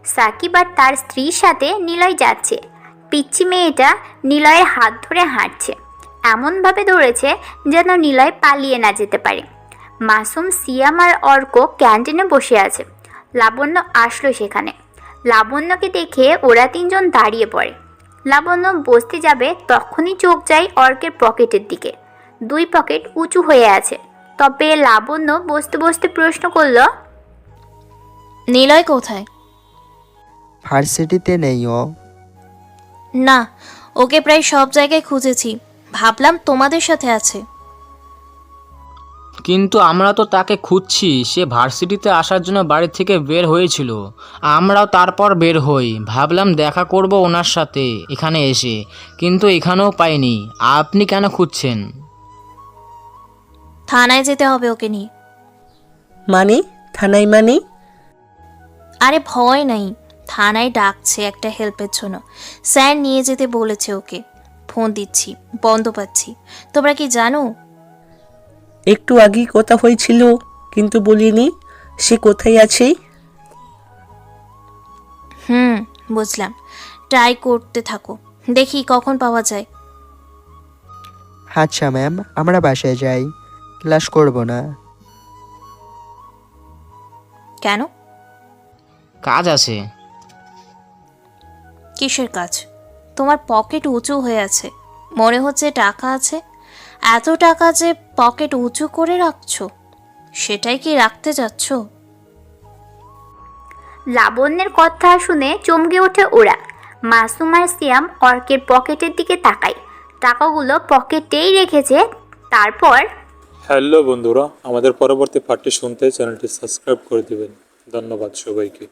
সাকিব আর তার স্ত্রীর সাথে নিলয় যাচ্ছে। পিচ্চি মেয়েটা নিলয়ের হাত ধরে হাঁটছে, এমনভাবে দৌড়েছে যেন নিলয় পালিয়ে না যেতে পারে। মাসুম, সিয়াম আর অর্ক ক্যান্টিনে বসে আছে। লাবণ্য আসলো সেখানে। লাবণ্যকে দেখে ওরা তিনজন দাঁড়িয়ে পড়ে। লাবণ্য বসতে যাবে, তখনই চোখ যায় অর্কের পকেটের দিকে। দুই পকেট উঁচু হয়ে আছে। তবে লাবণ্য বসতে বসতে প্রশ্ন করল, নিলয় কোথায়? ভার্সিটিতে নেই ও। না, ওকে প্রায় সব জায়গায় খুঁজেছি, ভাবলাম তোমাদের সাথে আছে। কিন্তু আমরা তো তাকে খুঁজছি। সে ভার্সিটিতে আসার জন্য বাড়ি থেকে বের হয়েছিল, আমরাও তারপর বের হই। ভাবলাম দেখা করব ওনার সাথে এখানে এসে, কিন্তু এখানেও পাইনি। আপনি কেন খুঁজছেন? থানায় যেতে হবে ওকে নিয়ে। মানে থানায় মানে? আরে ভয় নাই, থানায় ডাকছে একটা হেল্পের জন্য। স্যার নিয়ে যেতে বলেছে ওকে। ফোন দিচ্ছি, বন্ধ পাচ্ছি। তোমরা কি জানো? একটু আগেই কথা হয়েছিল, কিন্তু বলিনি সে কোথায় আছে। বুঝলাম। ট্রাই করতে থাকো, দেখি কখন পাওয়া যায়। আচ্ছা ম্যাম, আমরা বাসায় যাই, ক্লাস করব না। কেন? কাজ আছে। কিসের কাজ? তোমার পকেট উঁচু হয়ে আছে, মনে হচ্ছে টাকা আছে। এত টাকা যে পকেট উঁচু করে রাখছো, সেটাই কি রাখতে যাচ্ছ? লাবণ্যের কথা শুনে চমকে ওঠে ওরা। মাসুম আর সিয়াম অর্কের পকেটের দিকে তাকায়। টাকাগুলো পকেটেই রেখেছে। তারপর, হ্যালো বন্ধুরা, আমাদের পরবর্তী পার্টটি শুনতে চ্যানেলটি সাবস্ক্রাইব করে দিবেন। ধন্যবাদ সবাইকে।